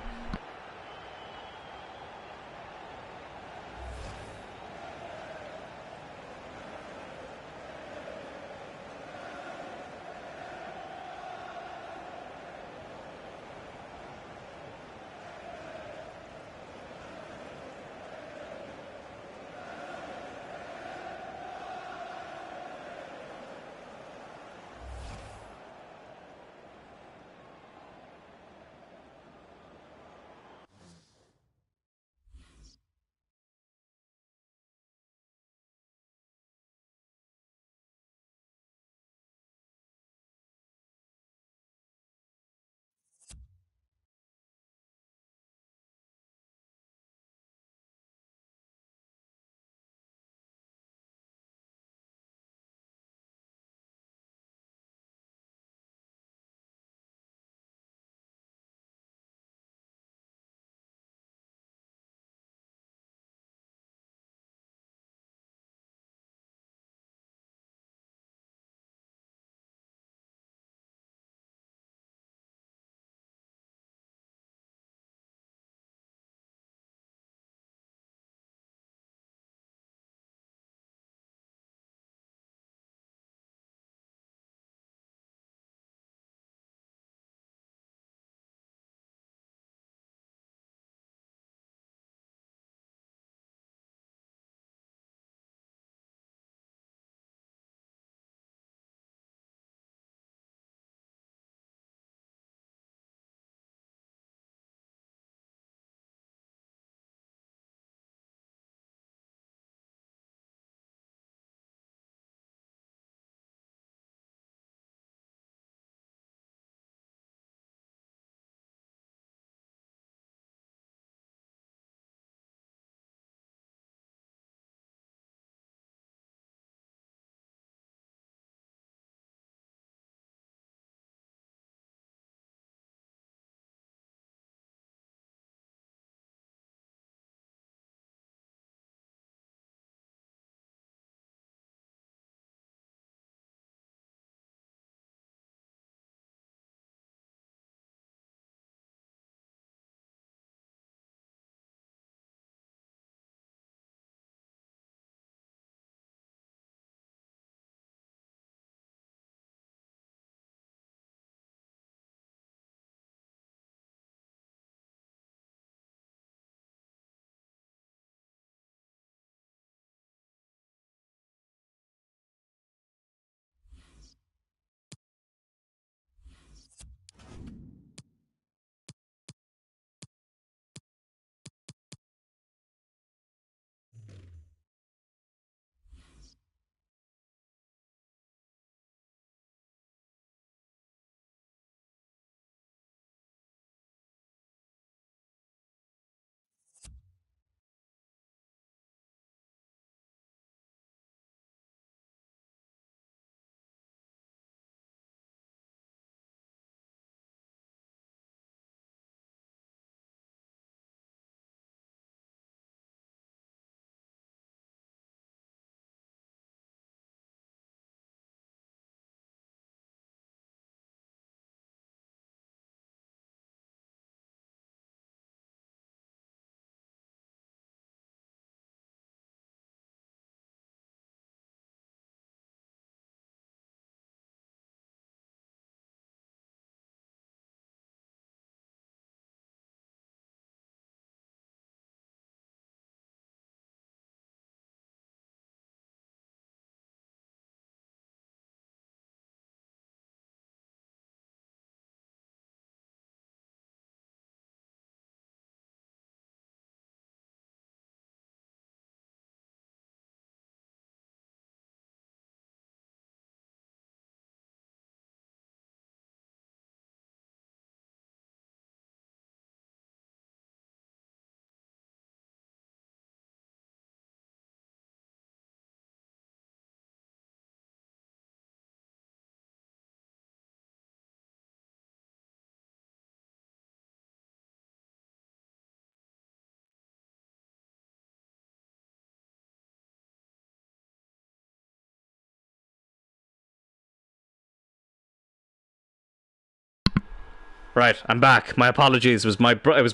Right, I'm back. My apologies. It was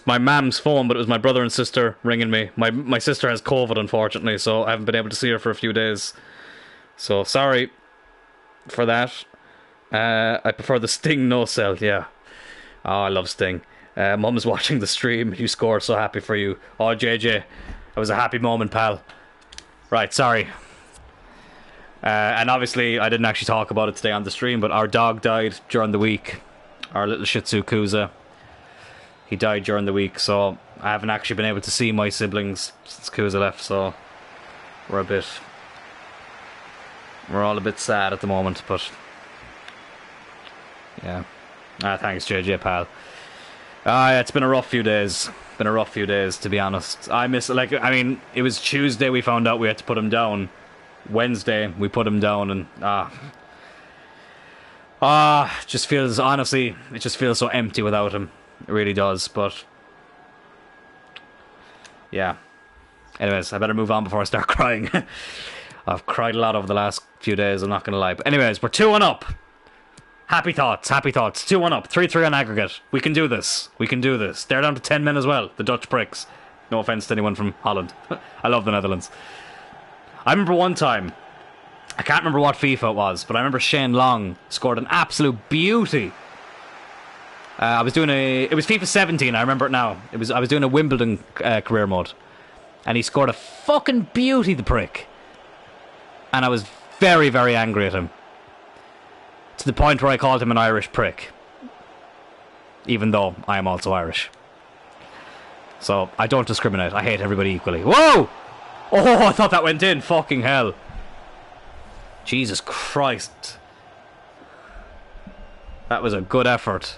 my mam's phone, but it was my brother and sister ringing me. My sister has COVID, unfortunately, so I haven't been able to see her for a few days. So sorry for that. I prefer the Sting no sell. Yeah. Oh, I love Sting. Mum's watching the stream. You scored. So happy for you. Oh, JJ, it was a happy moment, pal. Right, sorry. And obviously, I didn't actually talk about it today on the stream, but our dog died during the week. Our little Shih Tzu Kuza. He died during the week, so I haven't actually been able to see my siblings since Kuza left, so we're all a bit sad at the moment, but yeah. Thanks, JJ, pal. It's been a rough few days. Been a rough few days, to be honest. It was Tuesday we found out we had to put him down. Wednesday we put him down, and it just feels so empty without him. It really does, but yeah. Anyways, I better move on before I start crying. I've cried a lot over the last few days, I'm not gonna lie. But anyways, we're 2-1 up. Happy thoughts. 2-1 up, 3-3 on aggregate. We can do this. They're down to 10 men as well, the Dutch pricks. No offence to anyone from Holland. I love the Netherlands. I remember one time, I can't remember what FIFA it was, but I remember Shane Long scored an absolute beauty. It was FIFA 17, I remember it now. I was doing a Wimbledon career mode. And he scored a fucking beauty, the prick. And I was very, very angry at him. To the point where I called him an Irish prick. Even though I am also Irish. So, I don't discriminate. I hate everybody equally. Whoa! Oh, I thought that went in. Fucking hell. Jesus Christ. That was a good effort.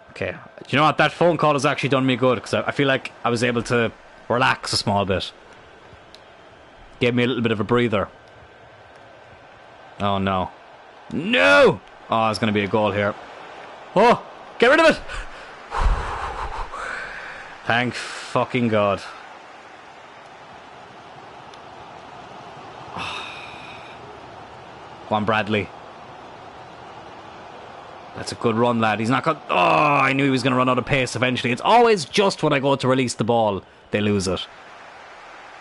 Okay. Do you know what? That phone call has actually done me good, because I feel like I was able to relax a small bit. Gave me a little bit of a breather. Oh, no. No! Oh, there's going to be a goal here. Oh! Get rid of it! Thank fucking God. Go on, Bradley. That's a good run, lad. He's not got... Oh, I knew he was going to run out of pace eventually. It's always just when I go to release the ball, they lose it.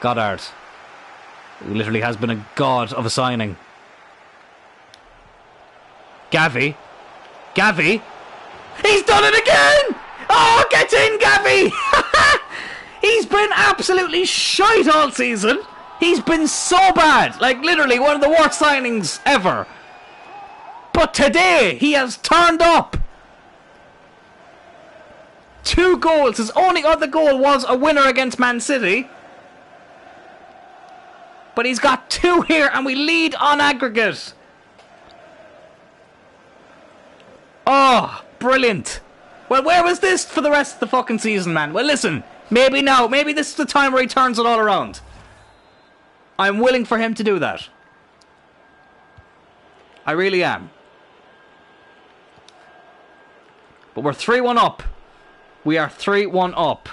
Goddard. Who literally has been a god of a signing. Gavi. He's done it again! Oh, get in, Gavi! He's been absolutely shite all season. He's been so bad. Like, literally one of the worst signings ever. But today, he has turned up. 2 goals. His only other goal was a winner against Man City. But he's got 2 here, and we lead on aggregate. Oh, brilliant. Well, where was this for the rest of the fucking season, man? Well, listen, maybe now. Maybe this is the time where he turns it all around. I'm willing for him to do that. I really am. But we're 3-1 up. We are 3-1 up.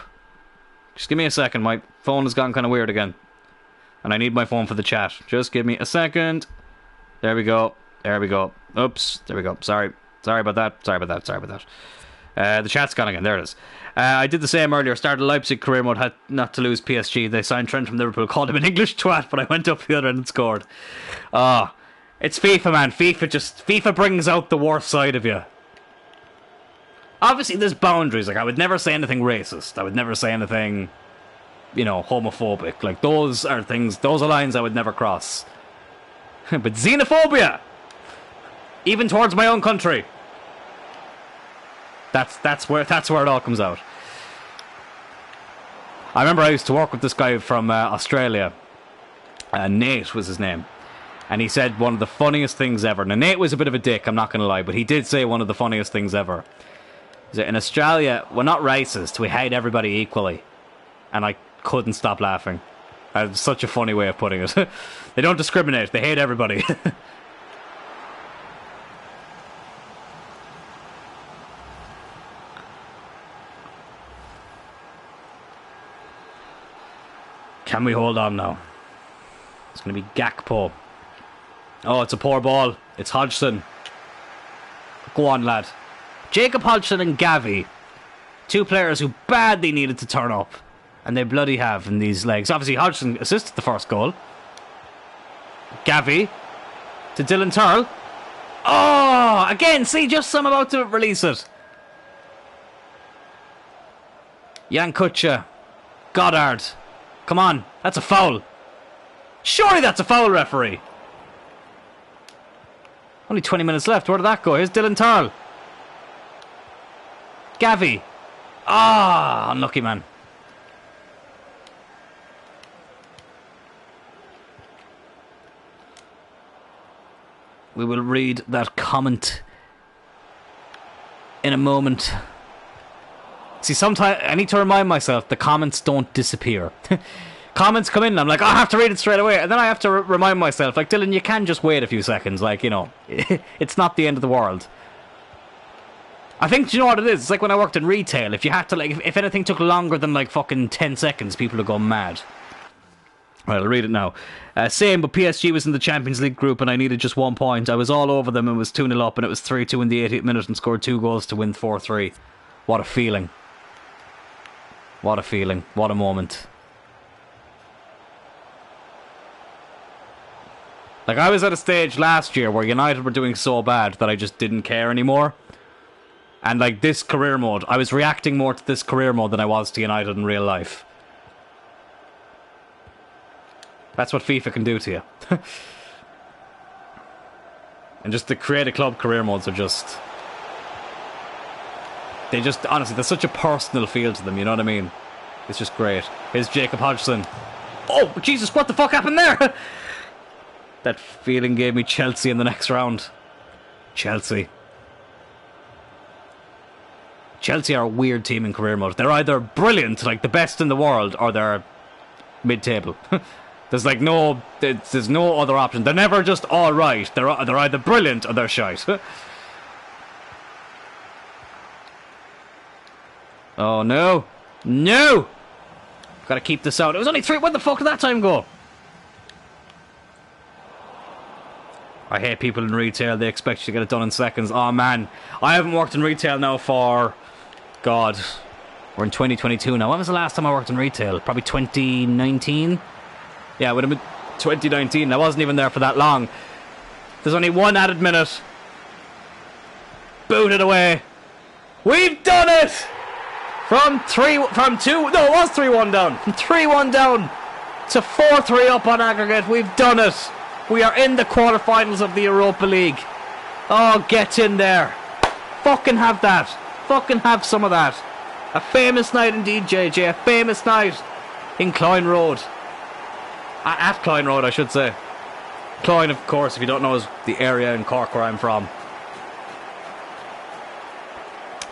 Just give me a second. My phone has gone kind of weird again. And I need my phone for the chat. Just give me a second. There we go. Oops. There we go. Sorry about that. The chat's gone again. There it is. I did the same earlier. Started Leipzig career mode. Had not to lose PSG. They signed Trent from Liverpool. Called him an English twat. But I went up the other end and scored. It's FIFA, man. FIFA brings out the worst side of you. Obviously, there's boundaries. Like, I would never say anything racist. I would never say anything, homophobic. Like, those are lines I would never cross. But xenophobia! Even towards my own country. That's where it all comes out. I remember I used to work with this guy from Australia. Nate was his name. And he said one of the funniest things ever. Now, Nate was a bit of a dick, I'm not going to lie, but he did say one of the funniest things ever. In Australia, we're not racist. We hate everybody equally. And I couldn't stop laughing. That's such a funny way of putting it. They don't discriminate. They hate everybody. Can we hold on now? It's going to be Gakpo. Oh, it's a poor ball. It's Hodgson. Go on, lad. Jacob Hodgson and Gavi. Two players who badly needed to turn up. And they bloody have in these legs. Obviously, Hodgson assisted the first goal. Gavi. To Dylan Tyrrell. Oh, again, see, just some about to release it. Jan Kutcher. Goddard. Come on, that's a foul. Surely that's a foul, referee. Only 20 minutes left. Where did that go? Here's Dylan Tyrrell. Gavi. Ah, unlucky, man. We will read that comment in a moment. See, sometimes I need to remind myself the comments don't disappear. Comments come in and I'm like, oh, I have to read it straight away. And then I have to remind myself, like, Dylan, you can just wait a few seconds. Like, you know, it's not the end of the world. I think, do you know what it is? It's like when I worked in retail. If you had to, like, if anything took longer than, like, fucking 10 seconds, people would go mad. Right, I'll read it now. Same, but PSG was in the Champions League group and I needed just 1 point. I was all over them and was 2-0 up and it was 3-2 in the 88th minute and scored 2 goals to win 4-3. What a feeling. What a feeling. What a moment. Like, I was at a stage last year where United were doing so bad that I just didn't care anymore. And, like, this career mode, I was reacting more to this career mode than I was to United in real life. That's what FIFA can do to you. And just the create a club career modes are just... They just, honestly, there's such a personal feel to them, you know what I mean? It's just great. Here's Jacob Hodgson. Oh, Jesus, what the fuck happened there? That feeling gave me Chelsea in the next round. Chelsea. Chelsea are a weird team in career mode. They're either brilliant, like the best in the world, or they're mid-table. There's like no, there's no other option. They're never just all right. They're either brilliant or they're shite. Oh no, no! Gotta keep this out. It was only 3. Where the fuck did that time go? I hate people in retail. They expect you to get it done in seconds. Oh man, I haven't worked in retail now for, God, we're in 2022 now. When was the last time I worked in retail? Probably 2019. Yeah, it would have been 2019. I wasn't even there for that long. There's only 1 added minute. Boot it away. We've done it! From 2, no, it was 3-1 down. From 3-1 down to 4-3 up on aggregate. We've done it. We are in the quarterfinals of the Europa League. Oh, get in there. Fucking have that. Fucking have some of that. A famous night indeed, JJ. A famous night in Cloyne Road. At Cloyne Road, I should say. Cloyne, of course, if you don't know, is the area in Cork where I'm from.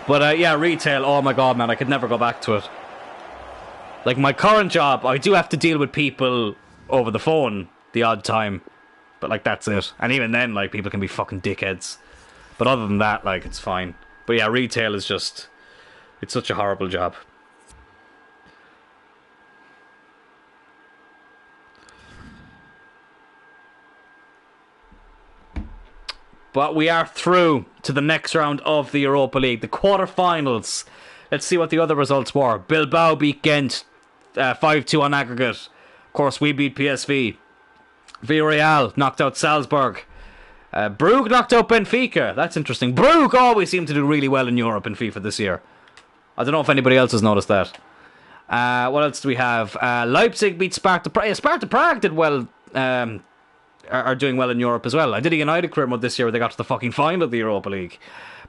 But yeah, retail, oh my god, man, I could never go back to it. Like, my current job, I do have to deal with people over the phone the odd time. But, like, that's it. And even then, like, people can be fucking dickheads. But other than that, like, it's fine. But yeah, retail is just... It's such a horrible job. But we are through to the next round of the Europa League. The quarterfinals. Let's see what the other results were. Bilbao beat Ghent 5-2 on aggregate. Of course, we beat PSV. Villarreal knocked out Salzburg. Brugge knocked out Benfica. That's interesting. Brugge always seem to do really well in Europe in FIFA this year. I don't know if anybody else has noticed that. What else do we have? Leipzig beat Sparta Prague. Sparta Prague did well... are doing well in Europe as well. I did a United career mode this year where they got to the fucking final of the Europa League.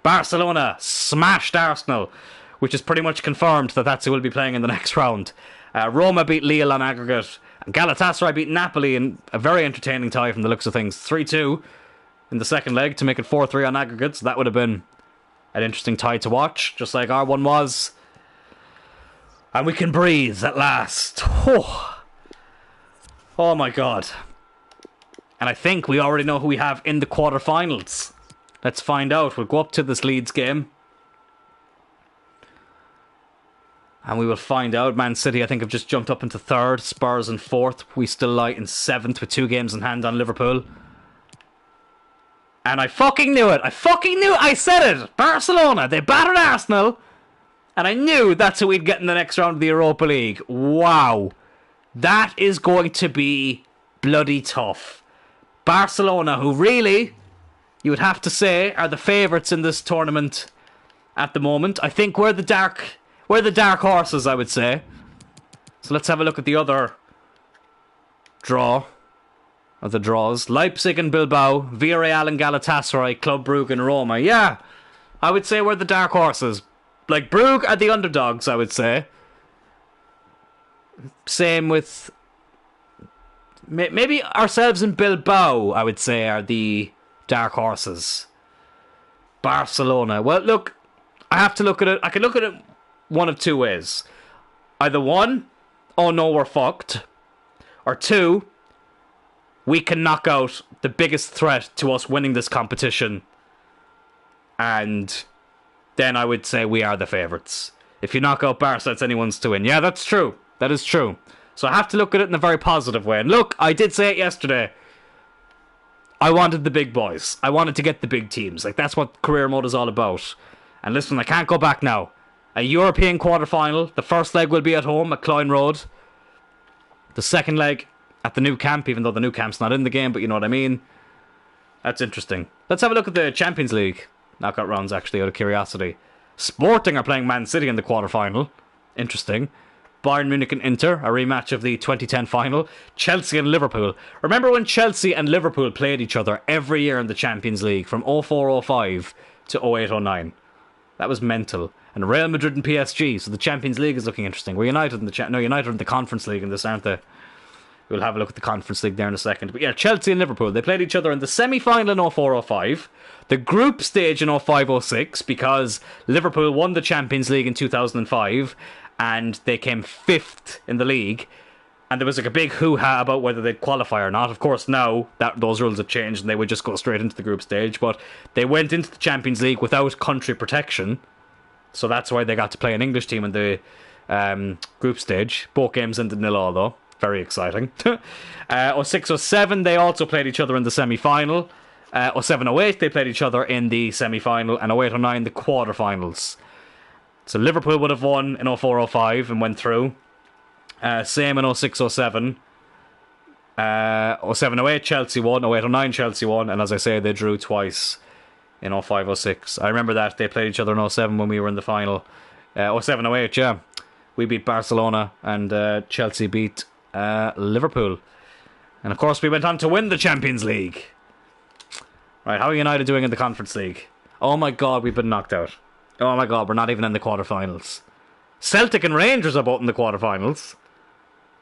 Barcelona smashed Arsenal, which is pretty much confirmed that that's who will be playing in the next round. Roma beat Lille on aggregate. And Galatasaray beat Napoli in a very entertaining tie from the looks of things. 3-2 in the second leg to make it 4-3 on aggregate. So that would have been an interesting tie to watch, just like our one was. And we can breathe at last. Oh my god. And I think we already know who we have in the quarterfinals. Let's find out. We'll go up to this Leeds game. And we will find out. Man City, I think, have just jumped up into 3rd. Spurs in 4th. We still lie in 7th with 2 games in hand on Liverpool. And I fucking knew it. I fucking knew it. I said it. Barcelona, they battered Arsenal. And I knew that's who we'd get in the next round of the Europa League. Wow. That is going to be bloody tough. Barcelona, who really, you would have to say, are the favourites in this tournament at the moment. I think we're the dark horses, I would say. So let's have a look at the other draw of the draws. Leipzig and Bilbao, Villarreal and Galatasaray, Club Brugge and Roma. Yeah, I would say we're the dark horses. Like, Brugge are the underdogs, I would say. Same with... maybe ourselves and Bilbao, I would say, are the dark horses. Barcelona. Well, look, I have to look at it. I can look at it one of 2 ways. Either 1, oh no, we're fucked. Or 2, we can knock out the biggest threat to us winning this competition. And then I would say we are the favourites. If you knock out Barca, it's anyone's to win. Yeah, that's true. That is true. So I have to look at it in a very positive way. And look, I did say it yesterday. I wanted the big boys. I wanted to get the big teams. Like, that's what career mode is all about. And listen, I can't go back now. A European quarter-final. The first leg will be at home at Cloyne Road. The second leg at the new camp, even though the new camp's not in the game, but you know what I mean. That's interesting. Let's have a look at the Champions League knockout rounds, actually, out of curiosity. Sporting are playing Man City in the quarter-final. Interesting. Bayern Munich and Inter, a rematch of the 2010 final. Chelsea and Liverpool. Remember when Chelsea and Liverpool played each other every year in the Champions League from 04-05 to 08-09? That was mental. And Real Madrid and PSG, so the Champions League is looking interesting. We're United in the United in the Conference League in this, aren't they? We'll have a look at the Conference League there in a second. But yeah, Chelsea and Liverpool, they played each other in the semi-final in 04-05, the group stage in 05-06, because Liverpool won the Champions League in 2005, and they came 5th in the league. And there was like a big hoo-ha about whether they'd qualify or not. Of course, now that those rules have changed and they would just go straight into the group stage. But they went into the Champions League without country protection. So that's why they got to play an English team in the group stage. Both games ended 0-0 though. Very exciting. 06-07, they also played each other in the semi-final. 07-08, they played each other in the semi-final. And 08-09, the quarter-finals. So Liverpool would have won in 04-05 and went through. Same in 06-07. 07-08, Chelsea won. 08-09, Chelsea won. And as I say, they drew twice in 05-06. I remember that. They played each other in 07 when we were in the final. 07-08, yeah. We beat Barcelona and Chelsea beat Liverpool. And of course, we went on to win the Champions League. Right, how are United doing in the Conference League? Oh my god, we've been knocked out. Oh my god, we're not even in the quarterfinals. Celtic and Rangers are both in the quarterfinals.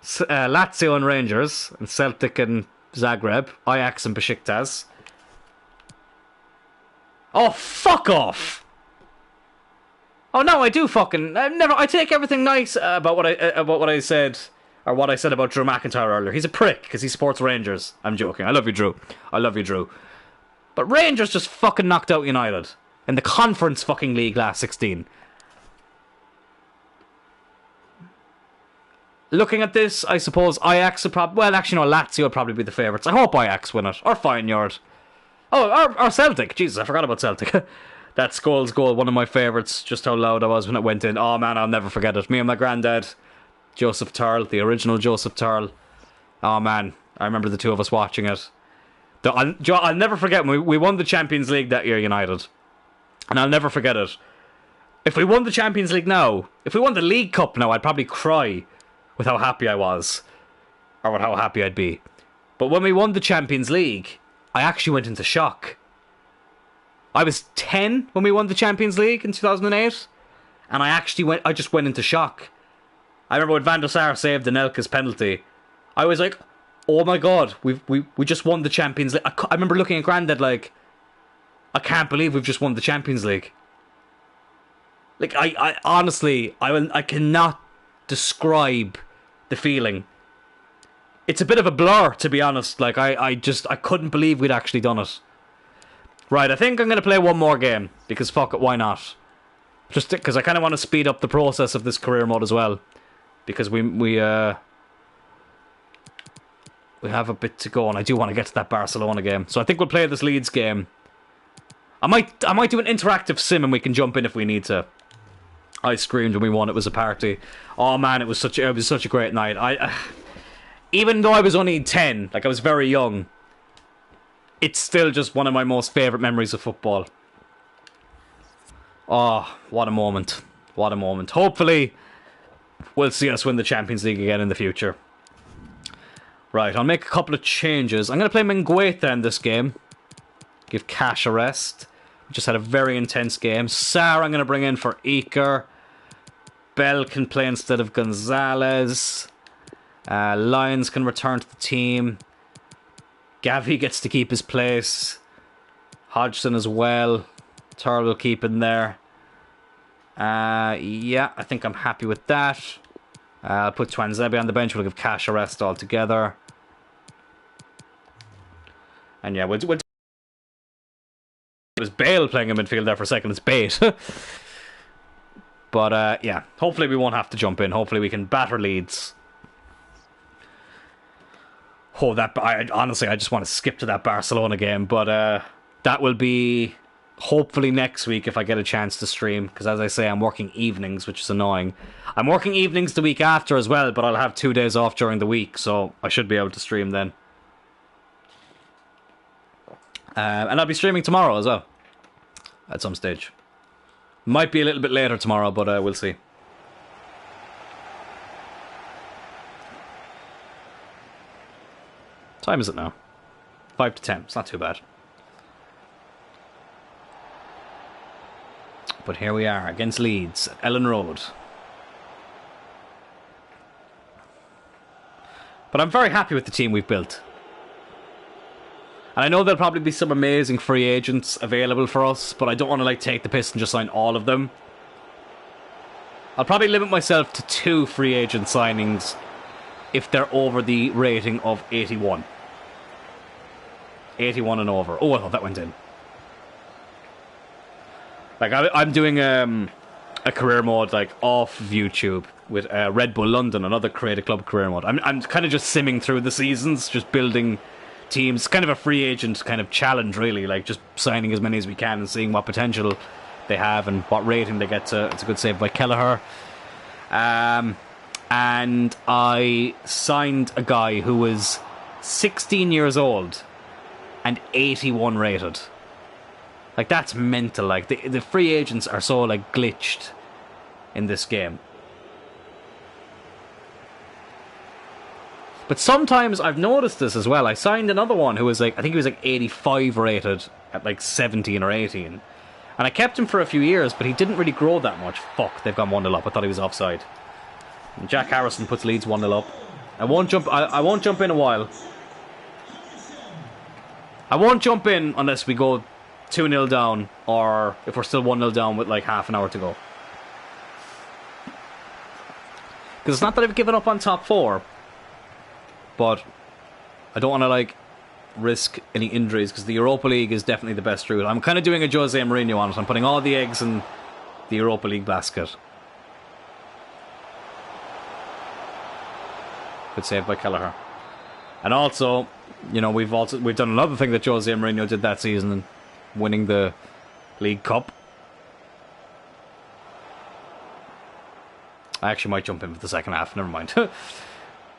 Lazio and Rangers, and Celtic and Zagreb, Ajax and Besiktas. Oh, fuck off! Oh no, I do fucking... I take everything nice about what I said, or what I said about Drew McIntyre earlier. He's a prick, because he supports Rangers. I'm joking. I love you, Drew. I love you, Drew. But Rangers just fucking knocked out United in the Conference fucking League last 16. Looking at this, I suppose Ajax would probably... Well, actually, no, Lazio would probably be the favourites. I hope Ajax win it. Or Feyenoord. Oh, or Celtic. Jesus, I forgot about Celtic. That Scholes goal, one of my favourites. Just how loud I was when it went in. Oh, man, I'll never forget it. Me and my granddad, Joseph Tyrrell, the original Joseph Tyrrell. Oh, man, I remember the two of us watching it. I'll never forget when we won the Champions League that year, United. And I'll never forget it. If we won the Champions League now, if we won the League Cup now, I'd probably cry with how happy I was. Or with how happy I'd be. But when we won the Champions League, I actually went into shock. I was 10 when we won the Champions League in 2008. And I just went into shock. I remember when Van der Sar saved the Nelke's penalty. I was like, oh my god, we just won the Champions League. I remember looking at Grandad like, I can't believe we've just won the Champions League. Like, I honestly, I cannot describe the feeling. It's a bit of a blur, to be honest. Like, I couldn't believe we'd actually done it. Right, I think I'm going to play one more game, because fuck it, why not? Just because I kind of want to speed up the process of this career mode as well. Because we have a bit to go, and I do want to get to that Barcelona game. So I think we'll play this Leeds game. I might do an interactive sim, and we can jump in if we need to. I screamed when we won. It was a party. Oh man, it was such a great night. Even though I was only 10, like I was very young, it's still just one of my most favourite memories of football. Oh, what a moment. What a moment. Hopefully, we'll see us win the Champions League again in the future. Right, I'll make a couple of changes. I'm going to play Mengueta in this game. Give Cash a rest. We just had a very intense game. Sarr I'm going to bring in for Iker. Bell can play instead of Gonzalez. Lyons can return to the team. Gavi gets to keep his place. Hodgson as well. Tyrrell will keep in there. Yeah, I think I'm happy with that. I'll put Twanzebe on the bench. We'll give Cash a rest altogether. And yeah, we'll it was Bale playing in midfield there for a second. It's bait. But yeah, hopefully we won't have to jump in. Hopefully we can batter Leeds. Oh, honestly, I just want to skip to that Barcelona game. But that will be hopefully next week if I get a chance to stream. Because as I say, I'm working evenings, which is annoying. I'm working evenings the week after as well, but I'll have 2 days off during the week. So I should be able to stream then. And I'll be streaming tomorrow as well. At some stage. Might be a little bit later tomorrow, but we'll see. What time is it now? 5 to 10. It's not too bad. But here we are against Leeds at Ellen Road. But I'm very happy with the team we've built. And I know there'll probably be some amazing free agents available for us, but I don't want to take the piss and just sign all of them. I'll probably limit myself to 2 free agent signings if they're over the rating of 81. 81 and over. Oh, I thought that went in. I'm doing a career mode off of YouTube with Red Bull London, another Create a Club career mode. I'm kind of just simming through the seasons, just building teams. Kind of a free agent kind of challenge, really. Just signing as many as we can and seeing what potential they have and what rating they get to. It's a good save by Kelleher. And I signed a guy who was 16 years old and 81 rated. That's mental. The free agents are so glitched in this game. But sometimes I've noticed this as well. I signed another one who was I think he was 85 rated at 17 or 18. And I kept him for a few years, but he didn't really grow that much. Fuck, they've gone 1-0 up. I thought he was offside. And Jack Harrison puts Leeds 1-0 up. I won't jump in a while. I won't jump in unless we go 2-0 down, or if we're still 1-0 down with half an hour to go. Because it's not that I've given up on top 4, but I don't want to risk any injuries, because the Europa League is definitely the best route. I'm kind of doing a Jose Mourinho on it. I'm putting all the eggs in the Europa League basket. Good save by Kelleher. And also, we've done another thing that Jose Mourinho did that season, and winning the League Cup. I actually might jump in for the second half, never mind.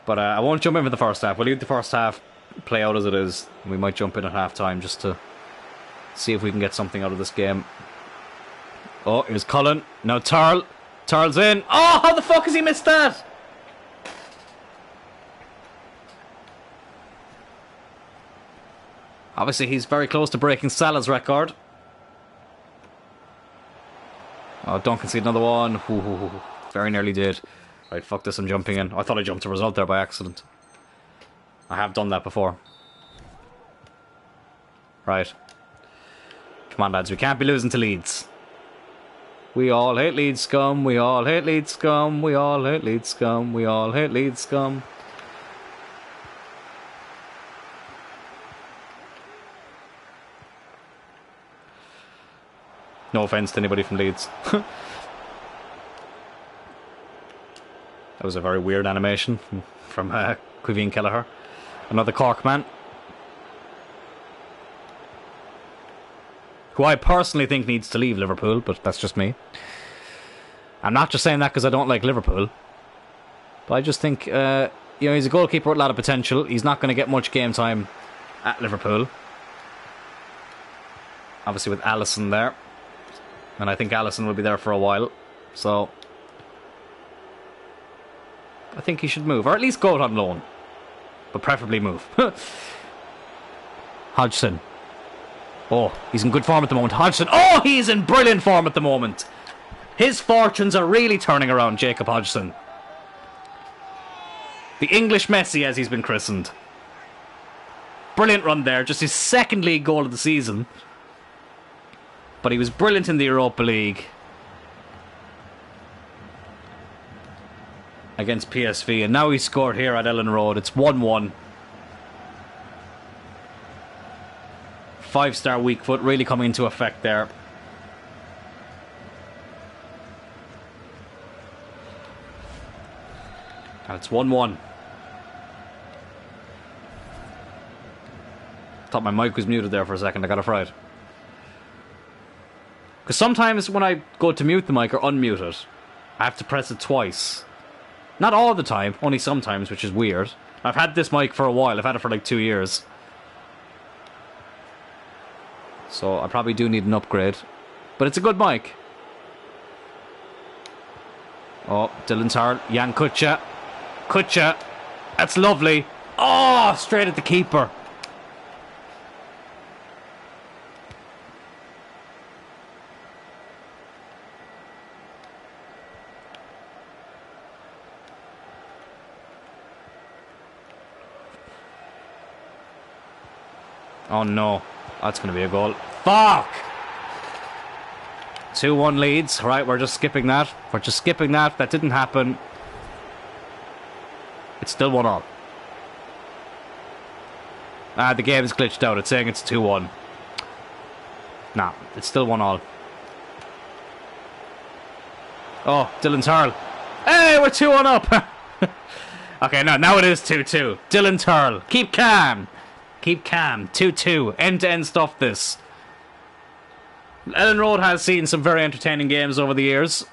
But I won't jump in for the first half. We'll leave the first half play out as it is. We might jump in at half time just to see if we can get something out of this game. Oh, here's Cullen. Now Tyrrell. Tyrrell's in. Oh, how the fuck has he missed that? Obviously, he's very close to breaking Salah's record. Oh, don't concede another one. Ooh, very nearly did. Right, fuck this, I'm jumping in. I thought I jumped a result there by accident. I have done that before. Right. Come on, lads, we can't be losing to Leeds. We all hate Leeds scum, we all hate Leeds scum, we all hate Leeds scum, we all hate Leeds scum. No offence to anybody from Leeds. That was a very weird animation from Quiveen Kelleher. Another Cork man. Who I personally think needs to leave Liverpool, but that's just me. I'm not just saying that because I don't like Liverpool. But I just think, he's a goalkeeper with a lot of potential. He's not going to get much game time at Liverpool. Obviously with Alisson there. And I think Alisson will be there for a while. So I think he should move. Or at least go out on loan. But preferably move. Hodgson. Oh, he's in good form at the moment. Hodgson. Oh, he's in brilliant form at the moment. His fortunes are really turning around, Jacob Hodgson. The English Messi, as he's been christened. Brilliant run there. Just his second league goal of the season. But he was brilliant in the Europa League. Against PSV. And now he scored here at Ellen Road. It's 1-1. 5-star weak foot really coming into effect there. And it's 1-1. Thought my mic was muted there for a second. I got it fried. Because sometimes when I go to mute the mic or unmute it, I have to press it twice. Not all the time, only sometimes, which is weird. I've had this mic for a while. I've had it for like 2 years. So I probably do need an upgrade. But it's a good mic. Oh, Dylan Tyrrell. Jan Kutcha. Kutcha. That's lovely. Oh, straight at the keeper. Oh no, that's going to be a goal. Fuck! 2-1 leads. Right, we're just skipping that. We're just skipping that. That didn't happen. It's still 1-1. Ah, the game is glitched out. It's saying it's 2-1. Nah, it's still 1-1. Oh, Dylan Tyrrell. Hey, we're 2-1 up. Okay, no, now it is 2-2. Dylan Tyrrell. Keep calm. Keep calm. 2-2. End-to-end stuff, this. Ellen Road has seen some very entertaining games over the years.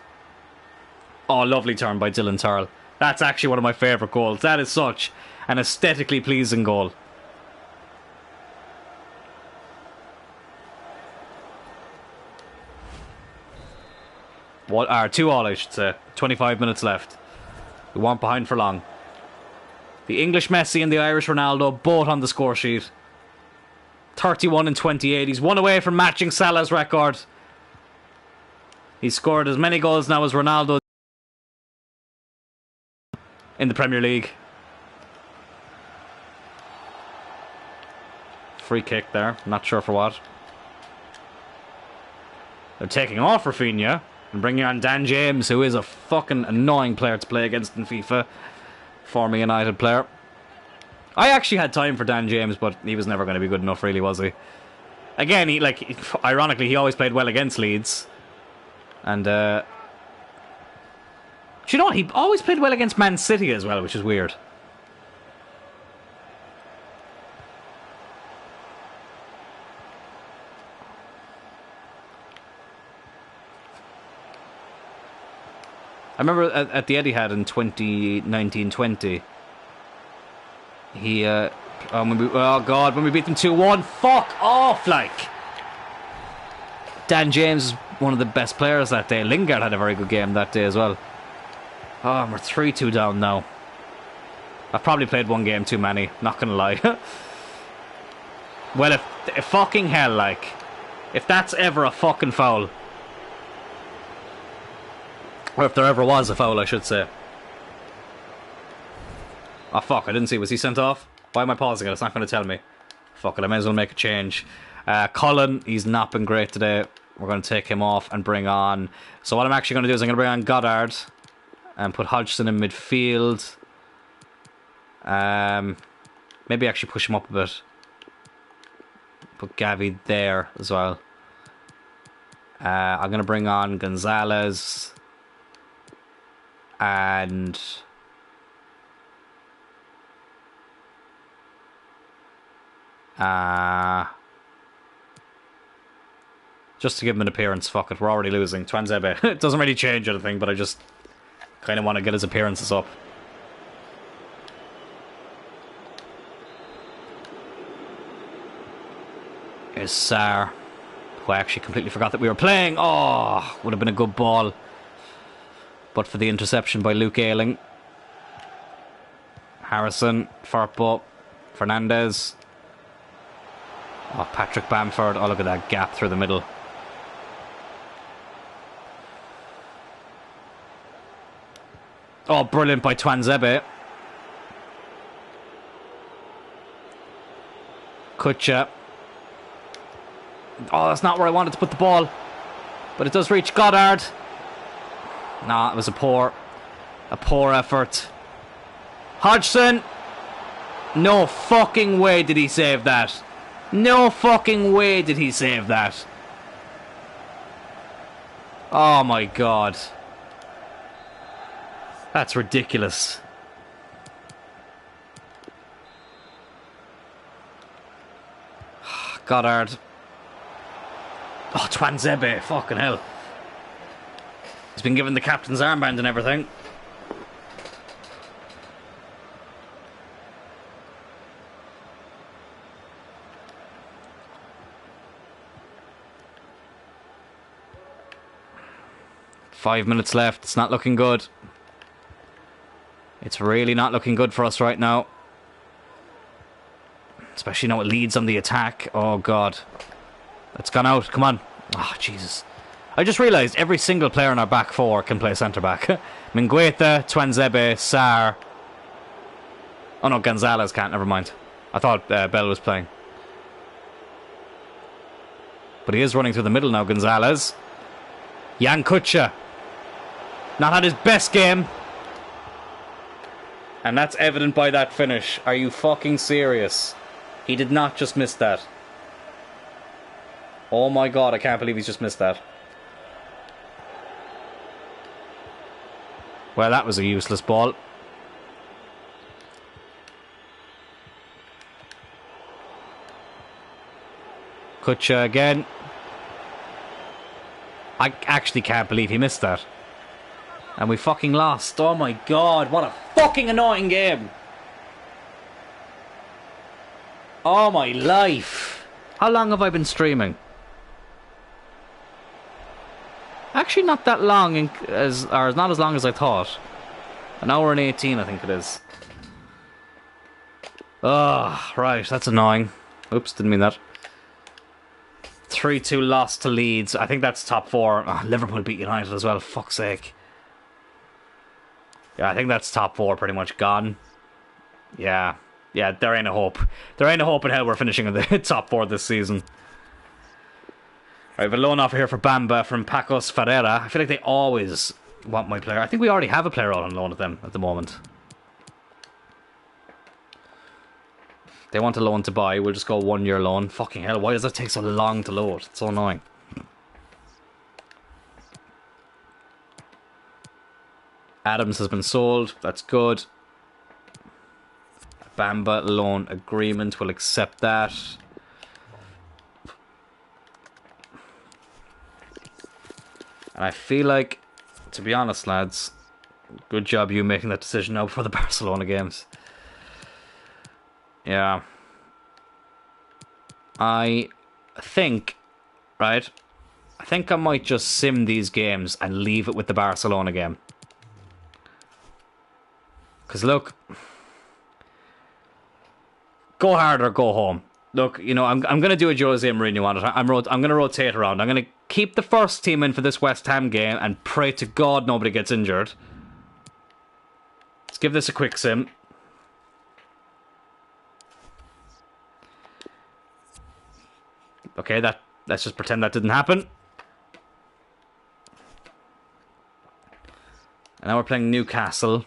Oh, lovely turn by Dylan Tyrrell. That's actually one of my favourite goals. That is such an aesthetically pleasing goal. What are 2-2, I should say. 25 minutes left. We weren't behind for long. The English Messi and the Irish Ronaldo both on the score sheet. 31 and 28. He's one away from matching Salah's record. He's scored as many goals now as Ronaldo in the Premier League. Free kick there. Not sure for what. They're taking off Rafinha and bringing on Dan James, who is a fucking annoying player to play against in FIFA. Former United player. I actually had time for Dan James, but he was never going to be good enough, really, was he? Again, ironically, he always played well against Leeds. And, do you know what? He always played well against Man City as well, which is weird. I remember at the Etihad in 2019-20, he, when we beat them 2-1, fuck off, like. Dan James is one of the best players that day. Lingard had a very good game that day as well. Oh, and we're 3-2 down now. I've probably played one game too many, not gonna lie. Well, if fucking hell, like, if that's ever a fucking foul. Or if there ever was a foul, I should say. Oh, fuck, I didn't see. Was he sent off? Why am I pausing it? It's not going to tell me. Fuck it, I may as well make a change. Cullen, he's not been great today. We're going to take him off and bring on... So what I'm actually going to do is I'm going to bring on Goddard and put Hodgson in midfield. Maybe actually push him up a bit. Put Gavi there as well. I'm going to bring on Gonzalez and just to give him an appearance. Fuck it, we're already losing. Twanzebe. It doesn't really change anything, but I just kind of want to get his appearances up. Here's Sarr, who I actually completely forgot that we were playing. Oh, would have been a good ball, but for the interception by Luke Ayling. Harrison, Firpo, Fernandez. Oh, Patrick Bamford. Oh, look at that gap through the middle. Oh, brilliant by Twanzebe. Kutcha. Oh, that's not where I wanted to put the ball. But it does reach Goddard. Nah, it was a poor effort. Hodgson. No fucking way did he save that. No fucking way did he save that. Oh my god. That's ridiculous. Goddard. Oh, Twanzebe. Fucking hell. He's been given the captain's armband and everything. Five minutes left. It's not looking good. It's really not looking good for us right now. Especially now it leads on the attack. Oh, God. It's gone out. Come on. Oh, Jesus. I just realised every single player in our back four can play centre-back. Mingueta, Twanzebe, Sarr. Oh, no, Gonzalez can't. Never mind. I thought Bell was playing. But he is running through the middle now, Gonzalez. Jan Kutcha. Not had his best game. And that's evident by that finish. Are you fucking serious? He did not just miss that. Oh my god, I can't believe he's just missed that. Well, that was a useless ball. Kutcha again. I actually can't believe he missed that. And we fucking lost. Oh my god, what a fucking annoying game. Oh my life. How long have I been streaming? Actually not that long, or not as long as I thought. An hour and 18 I think it is. Oh, right, that's annoying. Oops, didn't mean that. 3-2 loss to Leeds. I think that's top four. Oh, Liverpool beat United as well, fuck's sake. Yeah, I think that's top four pretty much gone. Yeah, there ain't a hope. There ain't a hope in hell we're finishing in the top four this season. Right, I have a loan offer here for Bamba from Pacos Ferreira. I feel like they always want my player. I think we already have a player out on loan at them at the moment. They want a loan to buy. We'll just go 1 year loan. Fucking hell, why does that take so long to load? It's so annoying. Adams has been sold. That's good. Bamba loan agreement. We'll accept that. And I feel like, to be honest, lads, good job you making that decision now before the Barcelona games. Yeah. I think, right, I think I might just sim these games and leave it with the Barcelona game. Because look, go hard or go home. Look, you know, I'm going to do a Jose Mourinho on it. I'm going to rotate around. I'm going to keep the first team in for this West Ham game and pray to God nobody gets injured. Let's give this a quick sim. Okay, let's just pretend that didn't happen. And now we're playing Newcastle.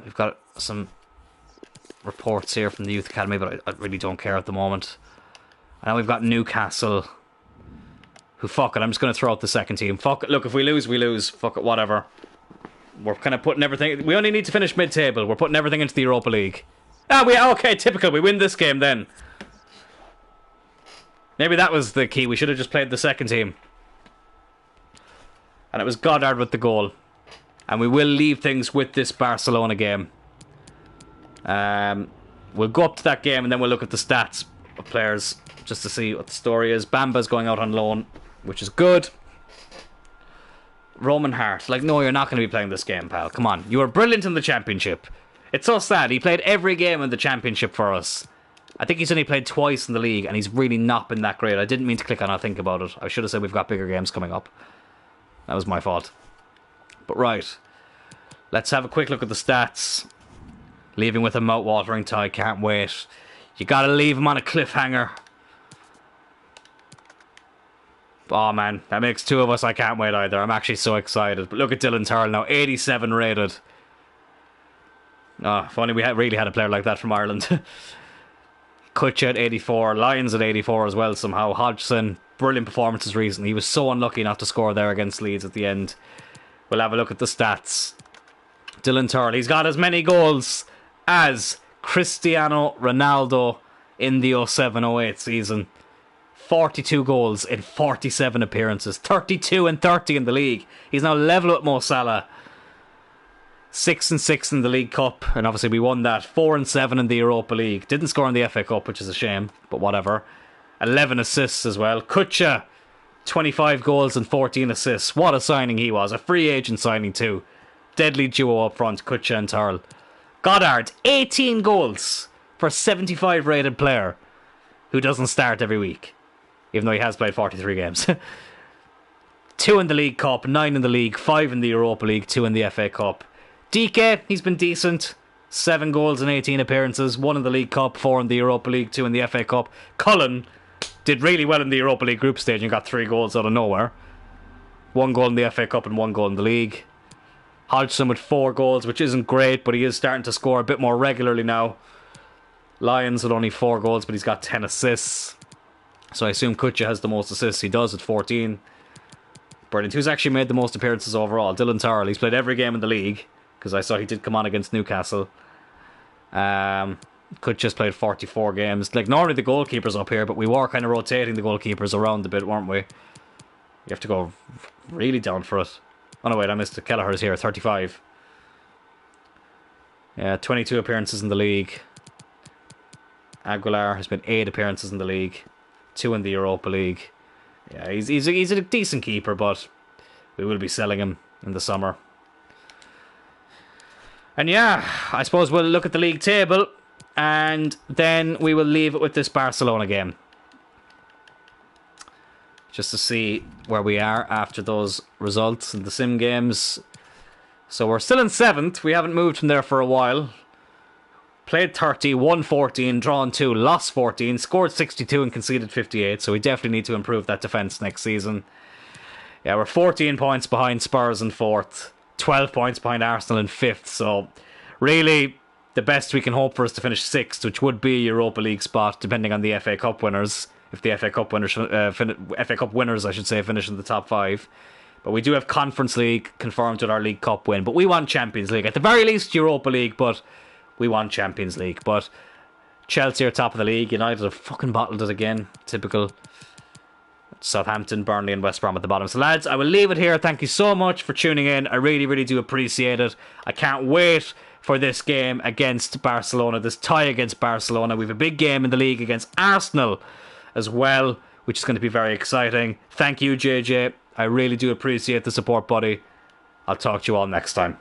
We've got some reports here from the Youth Academy, but I really don't care at the moment. And then we've got Newcastle. Who, fuck it, I'm just going to throw out the second team. Fuck it, look, if we lose, we lose. Fuck it, whatever. We're kind of putting everything... We only need to finish mid-table. We're putting everything into the Europa League. Okay, typical. We win this game then. Maybe that was the key. We should have just played the second team. And it was Goddard with the goal. And we will leave things with this Barcelona game. We'll go up to that game and then we'll look at the stats of players just to see what the story is. Bamba's going out on loan, which is good. Roman Hart. Like, no, you're not going to be playing this game, pal. Come on. You were brilliant in the Championship. It's so sad. He played every game in the Championship for us. I think he's only played twice in the league, and he's really not been that great. I didn't mean to click on I'll think about it. I should have said we've got bigger games coming up. That was my fault. But right. Let's have a quick look at the stats. Leaving with a mouth-watering tie. Can't wait. You gotta leave him on a cliffhanger. Oh, man. That makes two of us. I can't wait either. I'm actually so excited. But look at Dylan Tyrrell now. 87 rated. Oh, if only we really had a player like that from Ireland. Kutcher at 84. Lyons at 84 as well somehow. Hodgson. Brilliant performances recently. He was so unlucky not to score there against Leeds at the end. We'll have a look at the stats. Dylan Tyrrell. He's got as many goals as Cristiano Ronaldo in the 07-08 season. 42 goals in 47 appearances. 32 and 30 in the league. He's now level with Mo Salah. 6 and 6 in the League Cup, and obviously we won that. 4 and 7 in the Europa League. Didn't score in the FA Cup, which is a shame, but whatever. 11 assists as well. Kutcher, 25 goals and 14 assists. What a signing he was. A free agent signing too. Deadly duo up front, Kutcher and Tyrrell. Goddard, 18 goals for a 75 rated player who doesn't start every week, even though he has played 43 games. 2 in the League Cup, 9 in the League, 5 in the Europa League, 2 in the FA Cup. DK, he's been decent. 7 goals in 18 appearances, 1 in the League Cup, 4 in the Europa League, 2 in the FA Cup. Cullen did really well in the Europa League group stage and got 3 goals out of nowhere. 1 goal in the FA Cup and 1 goal in the league. Hodgson with 4 goals, which isn't great, but he is starting to score a bit more regularly now. Lyons with only 4 goals, but he's got 10 assists. So I assume Kutcher has the most assists. He does at 14. Brilliant. Who's actually made the most appearances overall? Dylan Tyrrell. He's played every game in the league, because I saw he did come on against Newcastle. Kutcher's played 44 games. Like, normally the goalkeeper's up here, but we were kind of rotating the goalkeepers around a bit, weren't we? You have to go really down for it. Oh no, wait, I missed it. Kelleher's here, 35. Yeah, 22 appearances in the league. Aguilar has been 8 appearances in the league. 2 in the Europa League. Yeah, he's a decent keeper, but we will be selling him in the summer. And yeah, I suppose we'll look at the league table, and then we will leave it with this Barcelona game, just to see where we are after those results in the sim games. So we're still in 7th. We haven't moved from there for a while. Played 30, won 14, drawn 2, lost 14, scored 62 and conceded 58. So we definitely need to improve that defence next season. Yeah, we're 14 points behind Spurs in 4th. 12 points behind Arsenal in 5th. So really, the best we can hope for is to finish 6th, which would be a Europa League spot, depending on the FA Cup winners. If the FA Cup winners, FA Cup winners, I should say, finish in the top 5. But we do have Conference League confirmed with our League Cup win. But we want Champions League. At the very least, Europa League, but we want Champions League. But Chelsea are top of the league. United have fucking bottled it again. Typical. Southampton, Burnley and West Brom at the bottom. So lads, I will leave it here. Thank you so much for tuning in. I really, really do appreciate it. I can't wait for this game against Barcelona. This tie against Barcelona. We have a big game in the league against Arsenal as well, which is going to be very exciting. Thank you, JJ. I really do appreciate the support, buddy. I'll talk to you all next time.